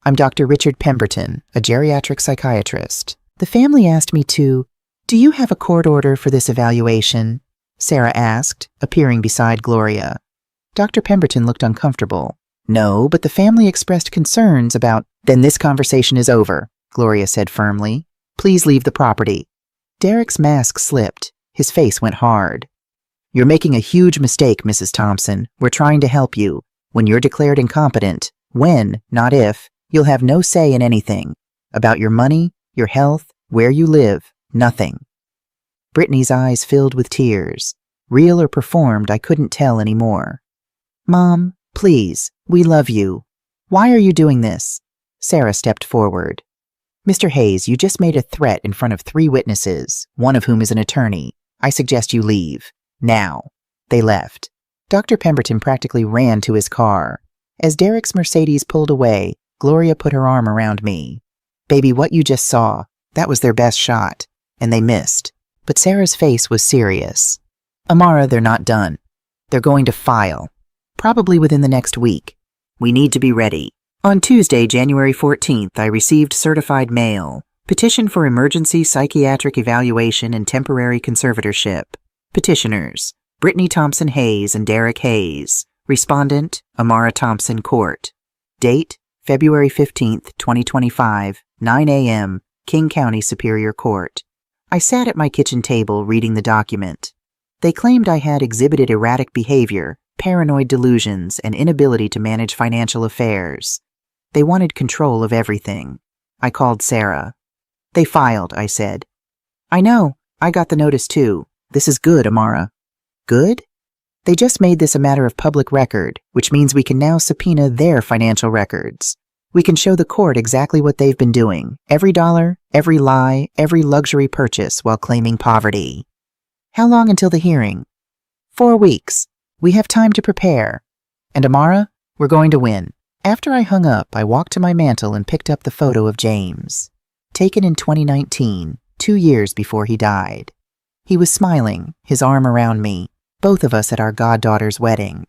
A: "I'm Dr. Richard Pemberton, a geriatric psychiatrist. The family asked me to... Do you have a court order for this evaluation?" Sarah asked, appearing beside Gloria. Dr. Pemberton looked uncomfortable. "No, but the family expressed concerns about..." "Then this conversation is over," Gloria said firmly. "Please leave the property." Derek's mask slipped. His face went hard. "You're making a huge mistake, Mrs. Thompson. We're trying to help you. When you're declared incompetent, when, not if, you'll have no say in anything. About your money, your health, where you live, nothing." Brittany's eyes filled with tears. Real or performed, I couldn't tell anymore. "Mom, please, we love you. Why are you doing this?" Sarah stepped forward. "Mr. Hayes, you just made a threat in front of 3 witnesses, one of whom is an attorney. I suggest you leave. Now." They left. Dr. Pemberton practically ran to his car. As Derek's Mercedes pulled away, Gloria put her arm around me. "Baby, what you just saw, that was their best shot. And they missed." But Sarah's face was serious. "Amara, they're not done. They're going to file. Probably within the next week. We need to be ready." On Tuesday, January 14th, I received certified mail. Petition for emergency psychiatric evaluation and temporary conservatorship. Petitioners: Brittany Thompson Hayes and Derek Hayes. Respondent: Amara Thompson Court. Date: February 15th, 2025, 9 a.m., King County Superior Court. I sat at my kitchen table reading the document. They claimed I had exhibited erratic behavior, paranoid delusions, and inability to manage financial affairs. They wanted control of everything. I called Sarah. "They filed," I said. "I know. I got the notice too. This is good, Amara." "Good?" "They just made this a matter of public record, which means we can now subpoena their financial records. We can show the court exactly what they've been doing. Every dollar, every lie, every luxury purchase while claiming poverty." "How long until the hearing?" 4 weeks. We have time to prepare. And Amara, we're going to win." After I hung up, I walked to my mantel and picked up the photo of James. Taken in 2019, 2 years before he died. He was smiling, his arm around me, both of us at our goddaughter's wedding.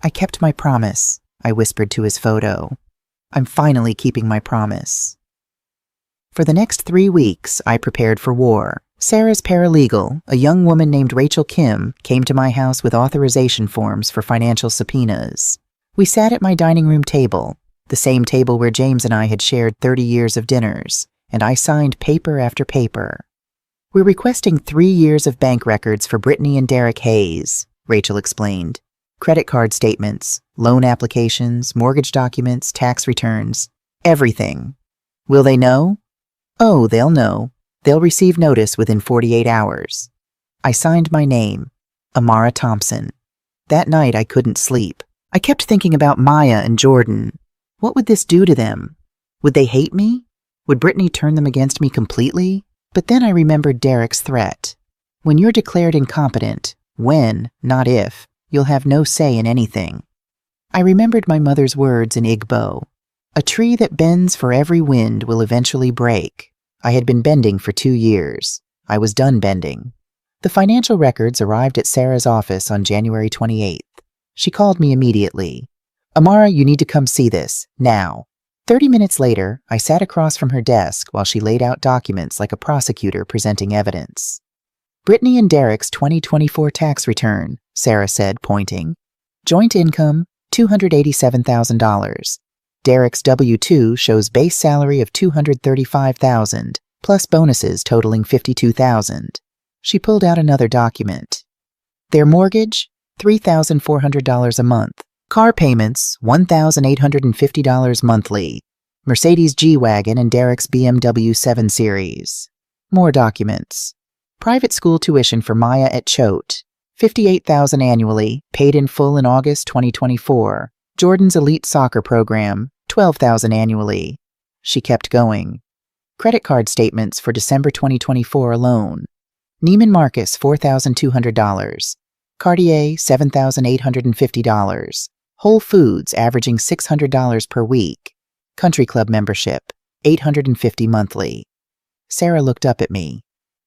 A: "I kept my promise," I whispered to his photo. I'm finally keeping my promise. For the next 3 weeks, I prepared for war. Sarah's paralegal, a young woman named Rachel Kim, came to my house with authorization forms for financial subpoenas. We sat at my dining room table, the same table where James and I had shared 30 years of dinners, and I signed paper after paper. We're requesting 3 years of bank records for Brittany and Derek Hayes, Rachel explained. Credit card statements, loan applications, mortgage documents, tax returns, everything. Will they know? Oh, they'll know. They'll receive notice within 48 hours. I signed my name, Amara Thompson. That night I couldn't sleep. I kept thinking about Maya and Jordan. What would this do to them? Would they hate me? Would Brittany turn them against me completely? But then I remembered Derek's threat. When you're declared incompetent, when, not if, you'll have no say in anything. I remembered my mother's words in Igbo. A tree that bends for every wind will eventually break. I had been bending for 2 years. I was done bending. The financial records arrived at Sarah's office on January 28th. She called me immediately. Amara, you need to come see this, now. 30 minutes later, I sat across from her desk while she laid out documents like a prosecutor presenting evidence. Brittany and Derek's 2024 tax return, Sarah said, pointing. Joint income, $287,000. Derek's W-2 shows base salary of $235,000, plus bonuses totaling $52,000. She pulled out another document. Their mortgage, $3,400 a month. Car payments, $1,850 monthly. Mercedes G-Wagon and Derek's BMW 7 Series. More documents. Private school tuition for Maya at Choate, $58,000 annually, paid in full in August 2024. Jordan's elite soccer program, $12,000 annually. She kept going. Credit card statements for December 2024 alone. Neiman Marcus, $4,200. Cartier, $7,850. Whole Foods, averaging $600 per week. Country Club membership, $850 monthly. Sarah looked up at me.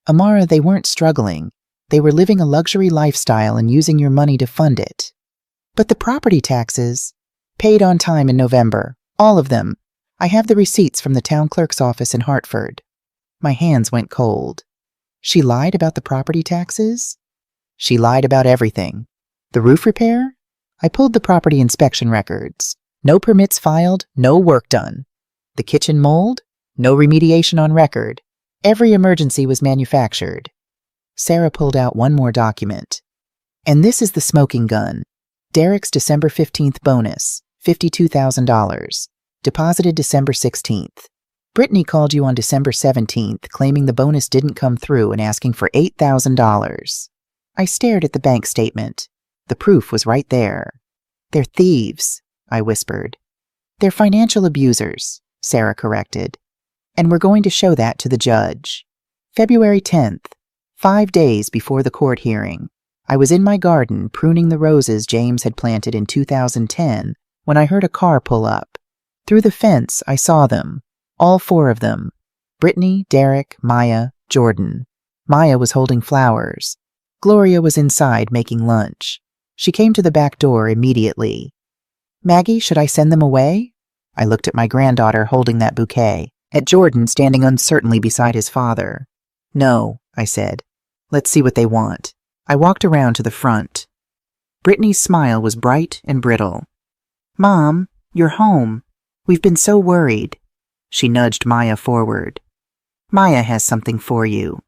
A: Amara, they weren't struggling. They were living a luxury lifestyle and using your money to fund it. But the property taxes, paid on time in November, all of them. I have the receipts from the town clerk's office in Hartford. My hands went cold. She lied about the property taxes? She lied about everything. The roof repair? I pulled the property inspection records. No permits filed, no work done. The kitchen mold? No remediation on record. Every emergency was manufactured. Sarah pulled out one more document. And this is the smoking gun. Derek's December 15th bonus, $52,000. Deposited December 16th. Brittany called you on December 17th, claiming the bonus didn't come through and asking for $8,000. I stared at the bank statement. The proof was right there. They're thieves, I whispered. They're financial abusers, Sarah corrected. And we're going to show that to the judge. February 10th, 5 days before the court hearing. I was in my garden pruning the roses James had planted in 2010 when I heard a car pull up. Through the fence, I saw them, all 4 of them. Brittany, Derek, Maya, Jordan. Maya was holding flowers. Gloria was inside making lunch. She came to the back door immediately. Maggie, should I send them away? I looked at my granddaughter holding that bouquet, at Jordan standing uncertainly beside his father. No, I said. Let's see what they want. I walked around to the front. Brittany's smile was bright and brittle. Mom, you're home. We've been so worried. She nudged Maya forward. Maya has something for you.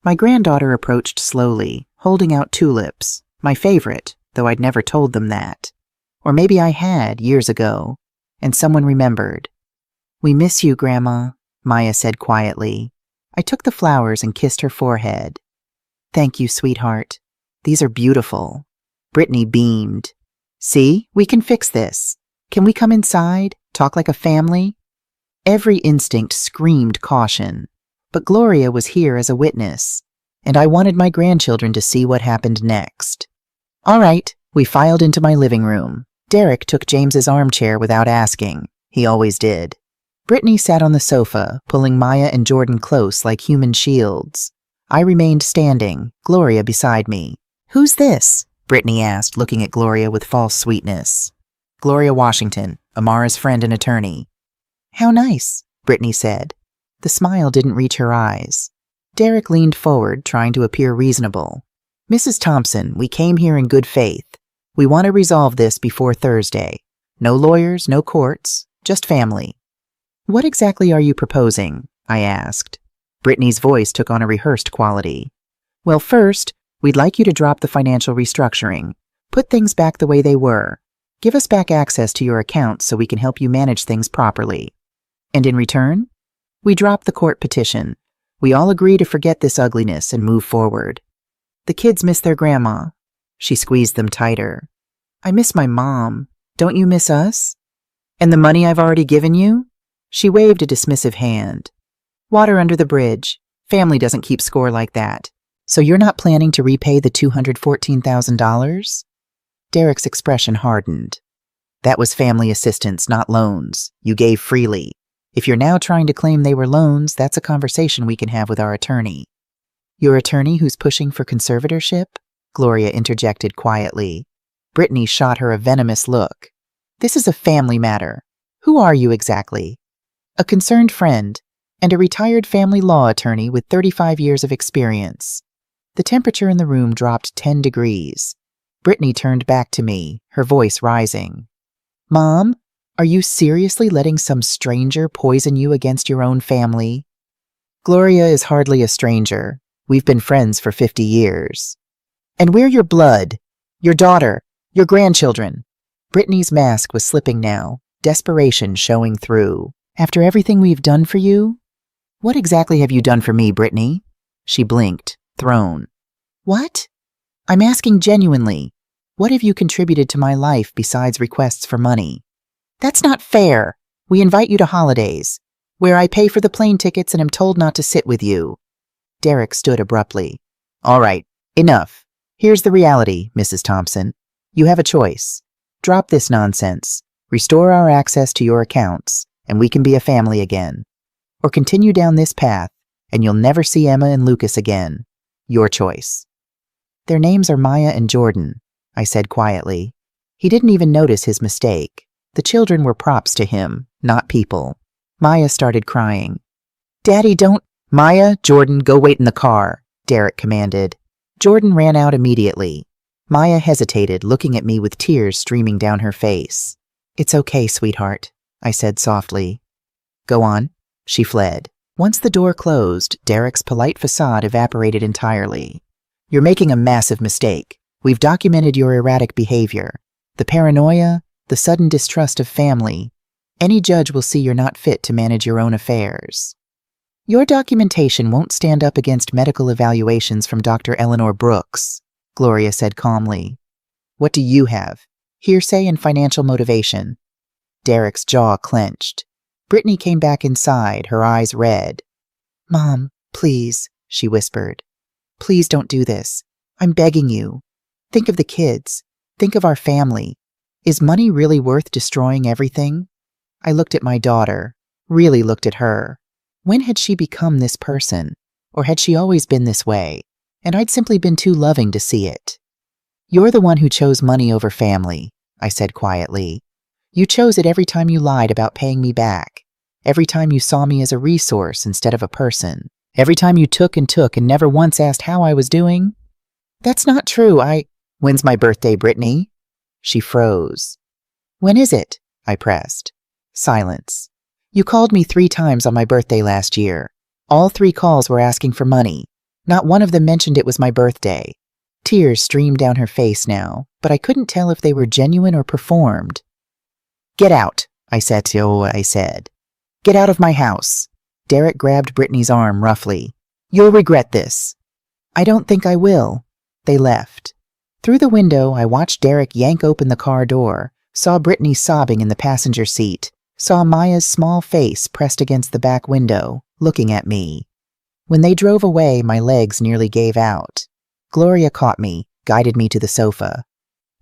A: My granddaughter approached slowly, holding out tulips, my favorite, though I'd never told them that. Or maybe I had, years ago, and someone remembered. We miss you, Grandma, Maya said quietly. I took the flowers and kissed her forehead. Thank you, sweetheart. These are beautiful. Brittany beamed. See, we can fix this. Can we come inside, talk like a family? Every instinct screamed caution, but Gloria was here as a witness, and I wanted my grandchildren to see what happened next. All right, we filed into my living room. Derek took James's armchair without asking. He always did. Brittany sat on the sofa, pulling Maya and Jordan close like human shields. I remained standing, Gloria beside me. Who's this? Brittany asked, looking at Gloria with false sweetness. Gloria Washington, Amara's friend and attorney. How nice, Brittany said. The smile didn't reach her eyes. Derek leaned forward, trying to appear reasonable. Mrs. Thompson, we came here in good faith. We want to resolve this before Thursday. No lawyers, no courts, just family. What exactly are you proposing? I asked. Brittany's voice took on a rehearsed quality. Well, first, we'd like you to drop the financial restructuring. Put things back the way they were. Give us back access to your accounts so we can help you manage things properly. And in return, we drop the court petition. We all agree to forget this ugliness and move forward. The kids miss their grandma. She squeezed them tighter. I miss my mom. Don't you miss us? And the money I've already given you? She waved a dismissive hand. Water under the bridge. Family doesn't keep score like that. So you're not planning to repay the $214,000? Derek's expression hardened. That was family assistance, not loans. You gave freely. If you're now trying to claim they were loans, that's a conversation we can have with our attorney. Your attorney who's pushing for conservatorship? Gloria interjected quietly. Brittany shot her a venomous look. This is a family matter. Who are you exactly? A concerned friend and a retired family law attorney with 35 years of experience. The temperature in the room dropped 10 degrees. Brittany turned back to me, her voice rising. Mom, are you seriously letting some stranger poison you against your own family? Gloria is hardly a stranger. We've been friends for 50 years. And we're your blood, your daughter, your grandchildren. Brittany's mask was slipping now, desperation showing through. After everything we've done for you? What exactly have you done for me, Brittany? She blinked, thrown. What? I'm asking genuinely. What have you contributed to my life besides requests for money? That's not fair. We invite you to holidays, where I pay for the plane tickets and am told not to sit with you. Derek stood abruptly. All right, enough. Here's the reality, Mrs. Thompson. You have a choice. Drop this nonsense. Restore our access to your accounts, and we can be a family again. Or continue down this path, and you'll never see Emma and Lucas again. Your choice. Their names are Maya and Jordan, I said quietly. He didn't even notice his mistake. The children were props to him, not people. Maya started crying. Daddy, don't— Maya, Jordan, go wait in the car, Derek commanded. Jordan ran out immediately. Maya hesitated, looking at me with tears streaming down her face. It's okay, sweetheart, I said softly. Go on. She fled. Once the door closed, Derek's polite facade evaporated entirely. You're making a massive mistake. We've documented your erratic behavior. The paranoia, the sudden distrust of family. Any judge will see you're not fit to manage your own affairs. Your documentation won't stand up against medical evaluations from Dr. Eleanor Brooks, Gloria said calmly. What do you have? Hearsay and financial motivation. Derek's jaw clenched. Brittany came back inside, her eyes red. Mom, please, she whispered. Please don't do this. I'm begging you. Think of the kids. Think of our family. Is money really worth destroying everything? I looked at my daughter, really looked at her. When had she become this person? Or had she always been this way? And I'd simply been too loving to see it. You're the one who chose money over family, I said quietly. You chose it every time you lied about paying me back. Every time you saw me as a resource instead of a person. Every time you took and never once asked how I was doing. That's not true. When's my birthday, Brittany? She froze. When is it? I pressed. Silence. You called me 3 times on my birthday last year. All 3 calls were asking for money. Not one of them mentioned it was my birthday. Tears streamed down her face now, but I couldn't tell if they were genuine or performed. Get out, I said. Get out of my house. Derek grabbed Brittany's arm roughly. You'll regret this. I don't think I will. They left. Through the window, I watched Derek yank open the car door, saw Brittany sobbing in the passenger seat, saw Maya's small face pressed against the back window, looking at me. When they drove away, my legs nearly gave out. Gloria caught me, guided me to the sofa.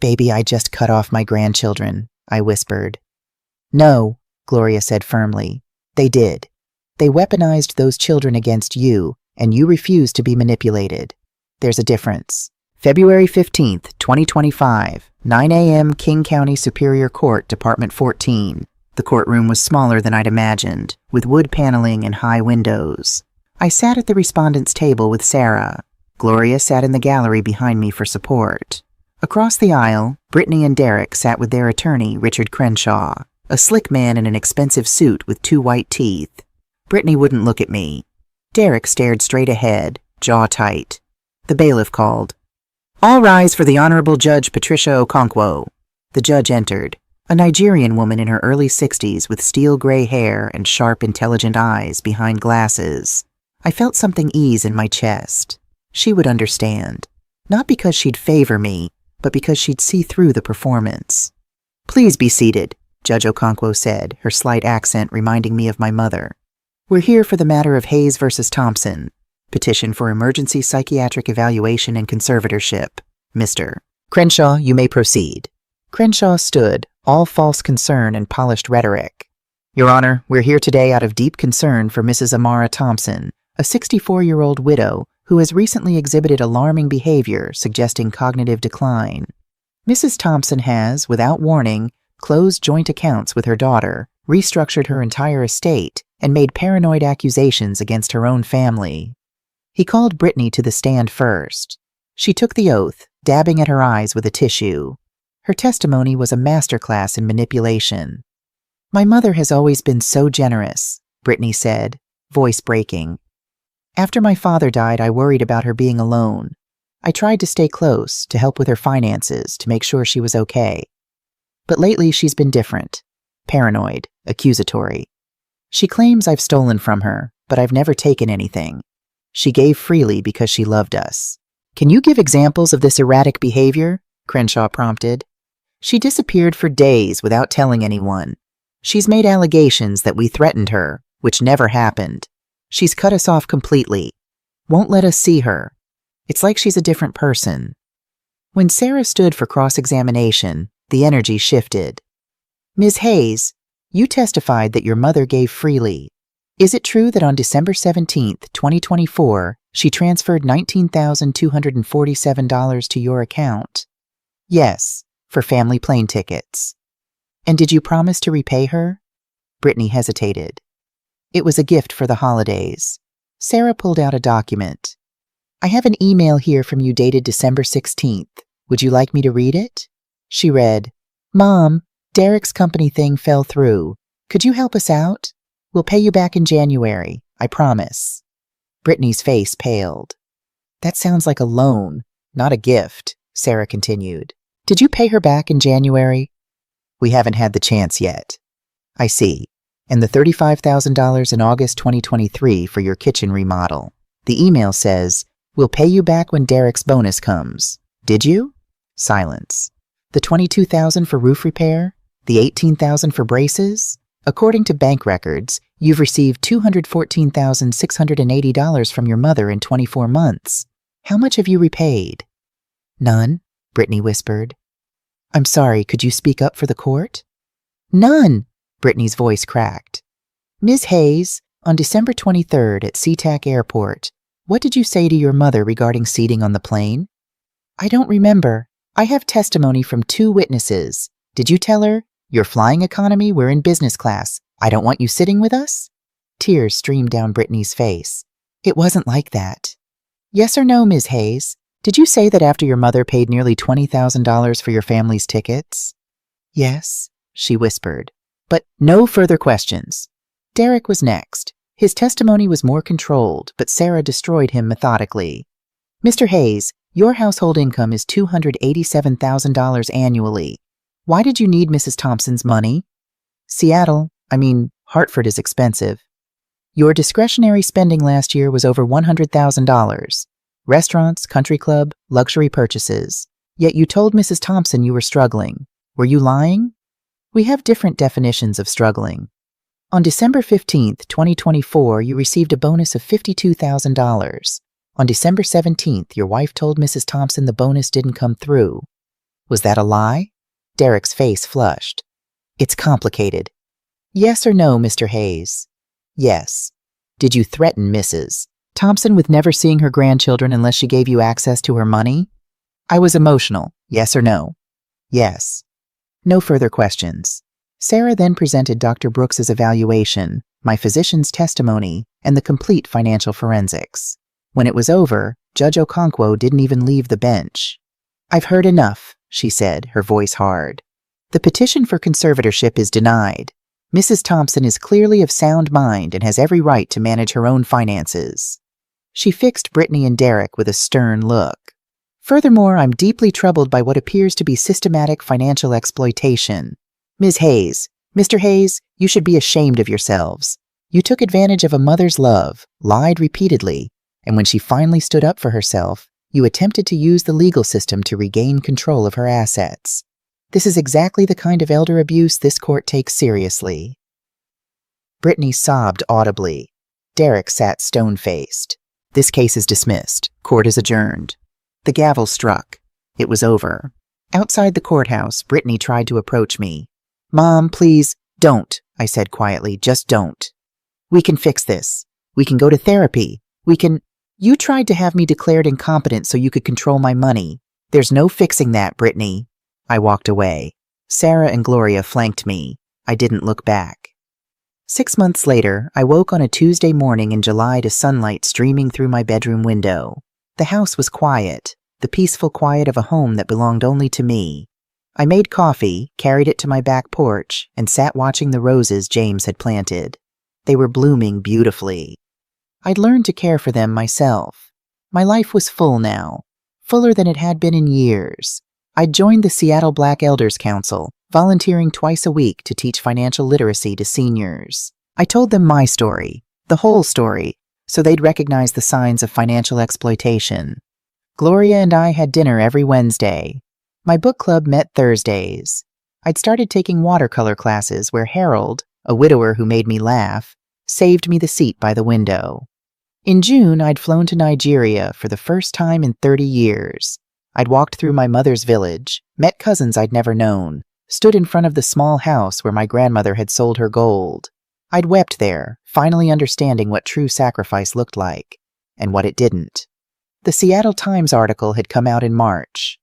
A: Baby, I just cut off my grandchildren, I whispered. No, Gloria said firmly. They did. They weaponized those children against you, and you refused to be manipulated. There's a difference. February 15th, 2025, 9 a.m. King County Superior Court, Department 14. The courtroom was smaller than I'd imagined, with wood paneling and high windows. I sat at the respondent's table with Sarah. Gloria sat in the gallery behind me for support. Across the aisle, Brittany and Derek sat with their attorney, Richard Crenshaw, a slick man in an expensive suit with 2 white teeth. Brittany wouldn't look at me. Derek stared straight ahead, jaw tight. The bailiff called. "All rise for the Honorable Judge Patricia Okonkwo." The judge entered, a Nigerian woman in her early 60s with steel-gray hair and sharp, intelligent eyes behind glasses. I felt something ease in my chest. She would understand. Not because she'd favor me, but because she'd see through the performance. "Please be seated," Judge Okonkwo said, her slight accent reminding me of my mother. "We're here for the matter of Hayes versus Thompson. Petition for emergency psychiatric evaluation and conservatorship. Mr. Crenshaw, you may proceed." Crenshaw stood, all false concern and polished rhetoric. "Your Honor, we're here today out of deep concern for Mrs. Amara Thompson, a 64-year-old widow who has recently exhibited alarming behavior suggesting cognitive decline. Mrs. Thompson has, without warning, closed joint accounts with her daughter, restructured her entire estate, and made paranoid accusations against her own family." He called Brittany to the stand first. She took the oath, dabbing at her eyes with a tissue. Her testimony was a masterclass in manipulation. "My mother has always been so generous," Brittany said, voice breaking. "After my father died, I worried about her being alone. I tried to stay close, to help with her finances, to make sure she was okay. But lately she's been different. Paranoid, accusatory. She claims I've stolen from her, but I've never taken anything. She gave freely because she loved us." "Can you give examples of this erratic behavior?" Crenshaw prompted. "She disappeared for days without telling anyone. She's made allegations that we threatened her, which never happened. She's cut us off completely. Won't let us see her. It's like she's a different person." When Sarah stood for cross-examination, the energy shifted. "Ms. Hayes, you testified that your mother gave freely. Is it true that on December 17th, 2024, she transferred $19,247 to your account?" "Yes, for family plane tickets." "And did you promise to repay her?" Brittany hesitated. "It was a gift for the holidays." Sarah pulled out a document. "I have an email here from you dated December 16th. Would you like me to read it?" She read, "Mom, Derek's company thing fell through. Could you help us out? We'll pay you back in January, I promise." Brittany's face paled. "That sounds like a loan, not a gift," Sarah continued. "Did you pay her back in January?" "We haven't had the chance yet." "I see. And the $35,000 in August 2023 for your kitchen remodel. The email says, 'We'll pay you back when Derek's bonus comes.' Did you?" Silence. "The $22,000 for roof repair? The $18,000 for braces? According to bank records, you've received $214,680 from your mother in 24 months. How much have you repaid?" "None," Brittany whispered. "I'm sorry, could you speak up for the court?" "None!" Brittany's voice cracked. "Ms. Hayes, on December 23rd at SeaTac Airport, what did you say to your mother regarding seating on the plane?" "I don't remember. I have testimony from 2 witnesses. Did you tell her, 'You're flying economy, we're in business class. I don't want you sitting with us'?" Tears streamed down Brittany's face. "It wasn't like that." "Yes or no, Ms. Hayes? Did you say that after your mother paid nearly $20,000 for your family's tickets?" "Yes," she whispered. "But no further questions." Derek was next. His testimony was more controlled, but Sarah destroyed him methodically. "Mr. Hayes, your household income is $287,000 annually. Why did you need Mrs. Thompson's money?" Hartford is expensive. "Your discretionary spending last year was over $100,000. Restaurants, country club, luxury purchases. Yet you told Mrs. Thompson you were struggling. Were you lying?" "We have different definitions of struggling. On December 15th, 2024, you received a bonus of $52,000. On December 17th, your wife told Mrs. Thompson the bonus didn't come through. Was that a lie?" Derek's face flushed. "It's complicated." "Yes or no, Mr. Hayes?" "Yes." "Did you threaten Mrs. Thompson with never seeing her grandchildren unless she gave you access to her money?" "I was emotional. Yes or no?" Yes. No further questions. Sarah then presented Dr. Brooks's evaluation, my physician's testimony, and the complete financial forensics. When it was over, Judge Okonkwo didn't even leave the bench. "I've heard enough," she said, her voice hard. "The petition for conservatorship is denied. Mrs. Thompson is clearly of sound mind and has every right to manage her own finances." She fixed Brittany and Derek with a stern look. "Furthermore, I'm deeply troubled by what appears to be systematic financial exploitation. Ms. Hayes, Mr. Hayes, you should be ashamed of yourselves. You took advantage of a mother's love, lied repeatedly, and when she finally stood up for herself, you attempted to use the legal system to regain control of her assets. This is exactly the kind of elder abuse this court takes seriously." Brittany sobbed audibly. Derek sat stone-faced. "This case is dismissed. Court is adjourned." The gavel struck. It was over. Outside the courthouse, Brittany tried to approach me. "Mom, please, don't," I said quietly. "Just don't. We can fix this. We can go to therapy. We can—" "You tried to have me declared incompetent so you could control my money. There's no fixing that, Brittany." I walked away. Sarah and Gloria flanked me. I didn't look back. 6 months later, I woke on a Tuesday morning in July to sunlight streaming through my bedroom window. The house was quiet, the peaceful quiet of a home that belonged only to me. I made coffee, carried it to my back porch, and sat watching the roses James had planted. They were blooming beautifully. I'd learned to care for them myself. My life was full now, fuller than it had been in years. I'd joined the Seattle Black Elders Council, volunteering twice a week to teach financial literacy to seniors. I told them my story, the whole story, so they'd recognize the signs of financial exploitation. Gloria and I had dinner every Wednesday. My book club met Thursdays. I'd started taking watercolor classes where Harold, a widower who made me laugh, saved me the seat by the window. In June, I'd flown to Nigeria for the first time in 30 years. I'd walked through my mother's village, met cousins I'd never known, stood in front of the small house where my grandmother had sold her gold. I'd wept there, finally understanding what true sacrifice looked like, and what it didn't. The Seattle Times article had come out in March.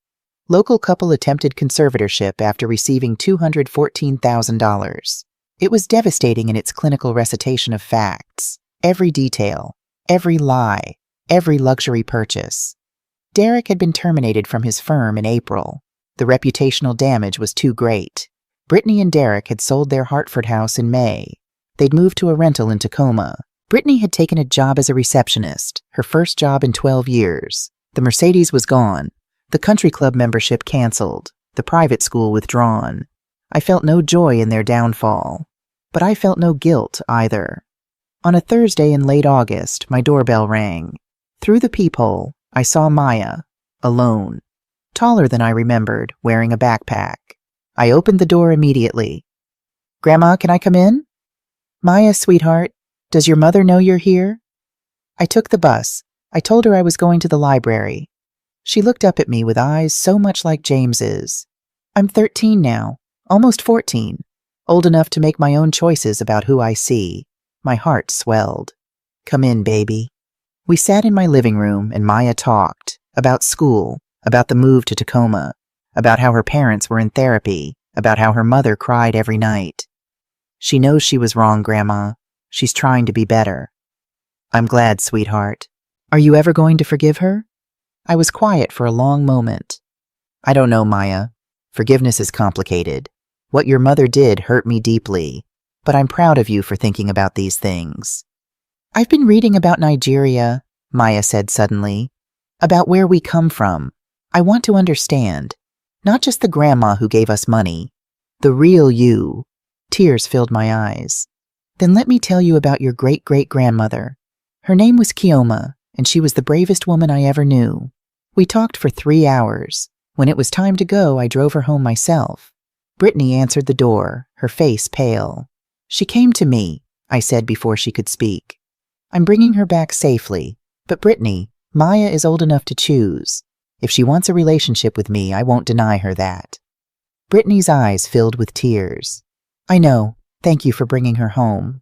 A: Local couple attempted conservatorship after receiving $214,000. It was devastating in its clinical recitation of facts, every detail, every lie, every luxury purchase. Derek had been terminated from his firm in April. The reputational damage was too great. Brittany and Derek had sold their Hartford house in May. They'd moved to a rental in Tacoma. Brittany had taken a job as a receptionist, her first job in 12 years. The Mercedes was gone. The country club membership canceled. The private school withdrawn. I felt no joy in their downfall. But I felt no guilt either. On a Thursday in late August, my doorbell rang. Through the peephole, I saw Maya, alone, taller than I remembered, wearing a backpack. I opened the door immediately. "Grandma, can I come in?" "Maya, sweetheart, does your mother know you're here?" I took the bus. I told her I was going to the library. She looked up at me with eyes so much like James's. "I'm 13 now, almost 14, old enough to make my own choices about who I see." My heart swelled. "Come in, baby." We sat in my living room and Maya talked about school, about the move to Tacoma, about how her parents were in therapy, about how her mother cried every night. "She knows she was wrong, Grandma. She's trying to be better." "I'm glad, sweetheart. Are you ever going to forgive her?" I was quiet for a long moment. "I don't know, Maya. Forgiveness is complicated. What your mother did hurt me deeply, but I'm proud of you for thinking about these things." "I've been reading about Nigeria," Maya said suddenly, "about where we come from. I want to understand. Not just the grandma who gave us money. The real you." Tears filled my eyes. "Then let me tell you about your great-great-grandmother. Her name was Kioma, and she was the bravest woman I ever knew. We talked for 3 hours. When it was time to go, I drove her home myself. Brittany answered the door, her face pale. She came to me, I said before she could speak. I'm bringing her back safely, but Brittany, Maya is old enough to choose. If she wants a relationship with me, I won't deny her that." Brittany's eyes filled with tears. "I know. Thank you for bringing her home."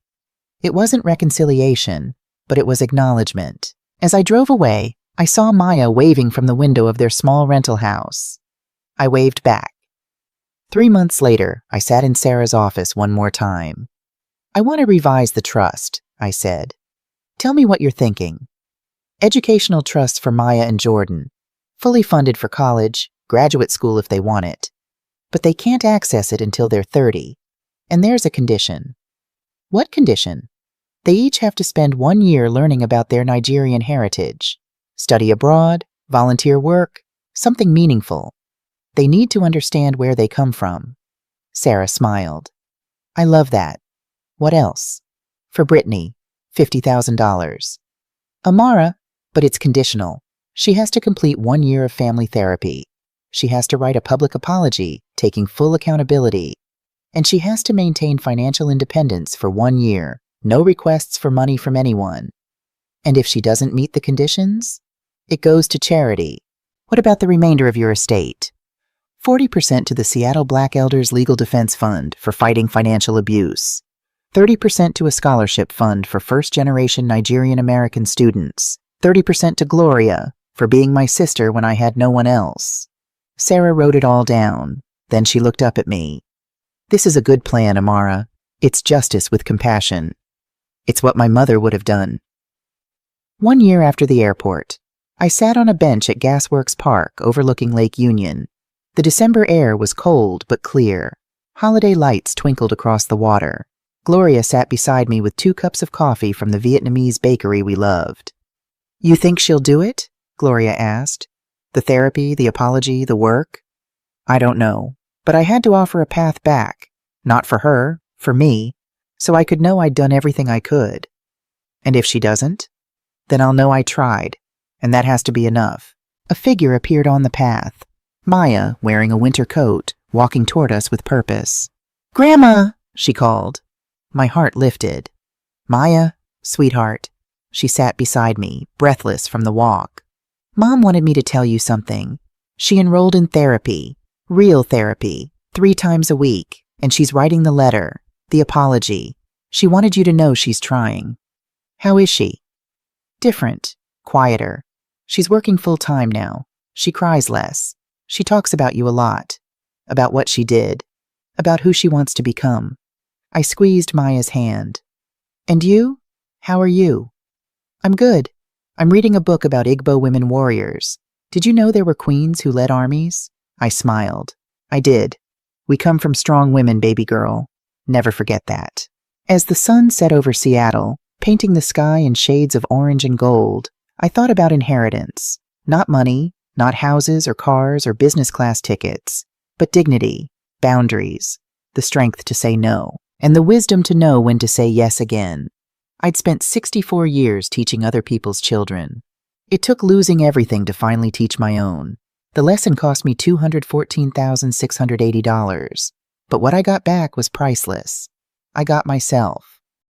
A: It wasn't reconciliation, but it was acknowledgement. As I drove away, I saw Maya waving from the window of their small rental house. I waved back. 3 months later, I sat in Sarah's office one more time. I want to revise the trust, I said. Tell me what you're thinking. Educational trusts for Maya and Jordan, fully funded for college, graduate school if they want it. But they can't access it until they're 30. And there's a condition. What condition? They each have to spend 1 year learning about their Nigerian heritage, study abroad, volunteer work, something meaningful. They need to understand where they come from. Sarah smiled. I love that. What else? For Brittany, $50,000. Amara, but it's conditional. She has to complete 1 year of family therapy. She has to write a public apology, taking full accountability. And she has to maintain financial independence for 1 year. No requests for money from anyone. And if she doesn't meet the conditions, it goes to charity. What about the remainder of your estate? 40% to the Seattle Black Elders Legal Defense Fund for fighting financial abuse. 30% to a scholarship fund for first-generation Nigerian American students. 30% to Gloria for being my sister when I had no one else. Sarah wrote it all down. Then she looked up at me. This is a good plan, Amara. It's justice with compassion. It's what my mother would have done. 1 year after the airport, I sat on a bench at Gasworks Park overlooking Lake Union. The December air was cold but clear. Holiday lights twinkled across the water. Gloria sat beside me with 2 cups of coffee from the Vietnamese bakery we loved. You think she'll do it? Gloria asked. The therapy, the apology, the work? I don't know, but I had to offer a path back. Not for her, for me, so I could know I'd done everything I could. And if she doesn't, then I'll know I tried, and that has to be enough. A figure appeared on the path. Maya, wearing a winter coat, walking toward us with purpose. Grandma, she called. My heart lifted. Maya, sweetheart. She sat beside me, breathless from the walk. Mom wanted me to tell you something. She enrolled in therapy, real therapy, 3 times a week, and she's writing the letter, the apology. She wanted you to know she's trying. How is she? Different, quieter. She's working full-time now. She cries less. She talks about you a lot, about what she did, about who she wants to become. I squeezed Maya's hand. And you? How are you? I'm good. I'm reading a book about Igbo women warriors. Did you know there were queens who led armies? I smiled. I did. We come from strong women, baby girl. Never forget that. As the sun set over Seattle, painting the sky in shades of orange and gold, I thought about inheritance. Not money, not houses or cars or business class tickets, but dignity, boundaries, the strength to say no, and the wisdom to know when to say yes again. I'd spent 64 years teaching other people's children. It took losing everything to finally teach my own. The lesson cost me $214,680, but what I got back was priceless. I got myself.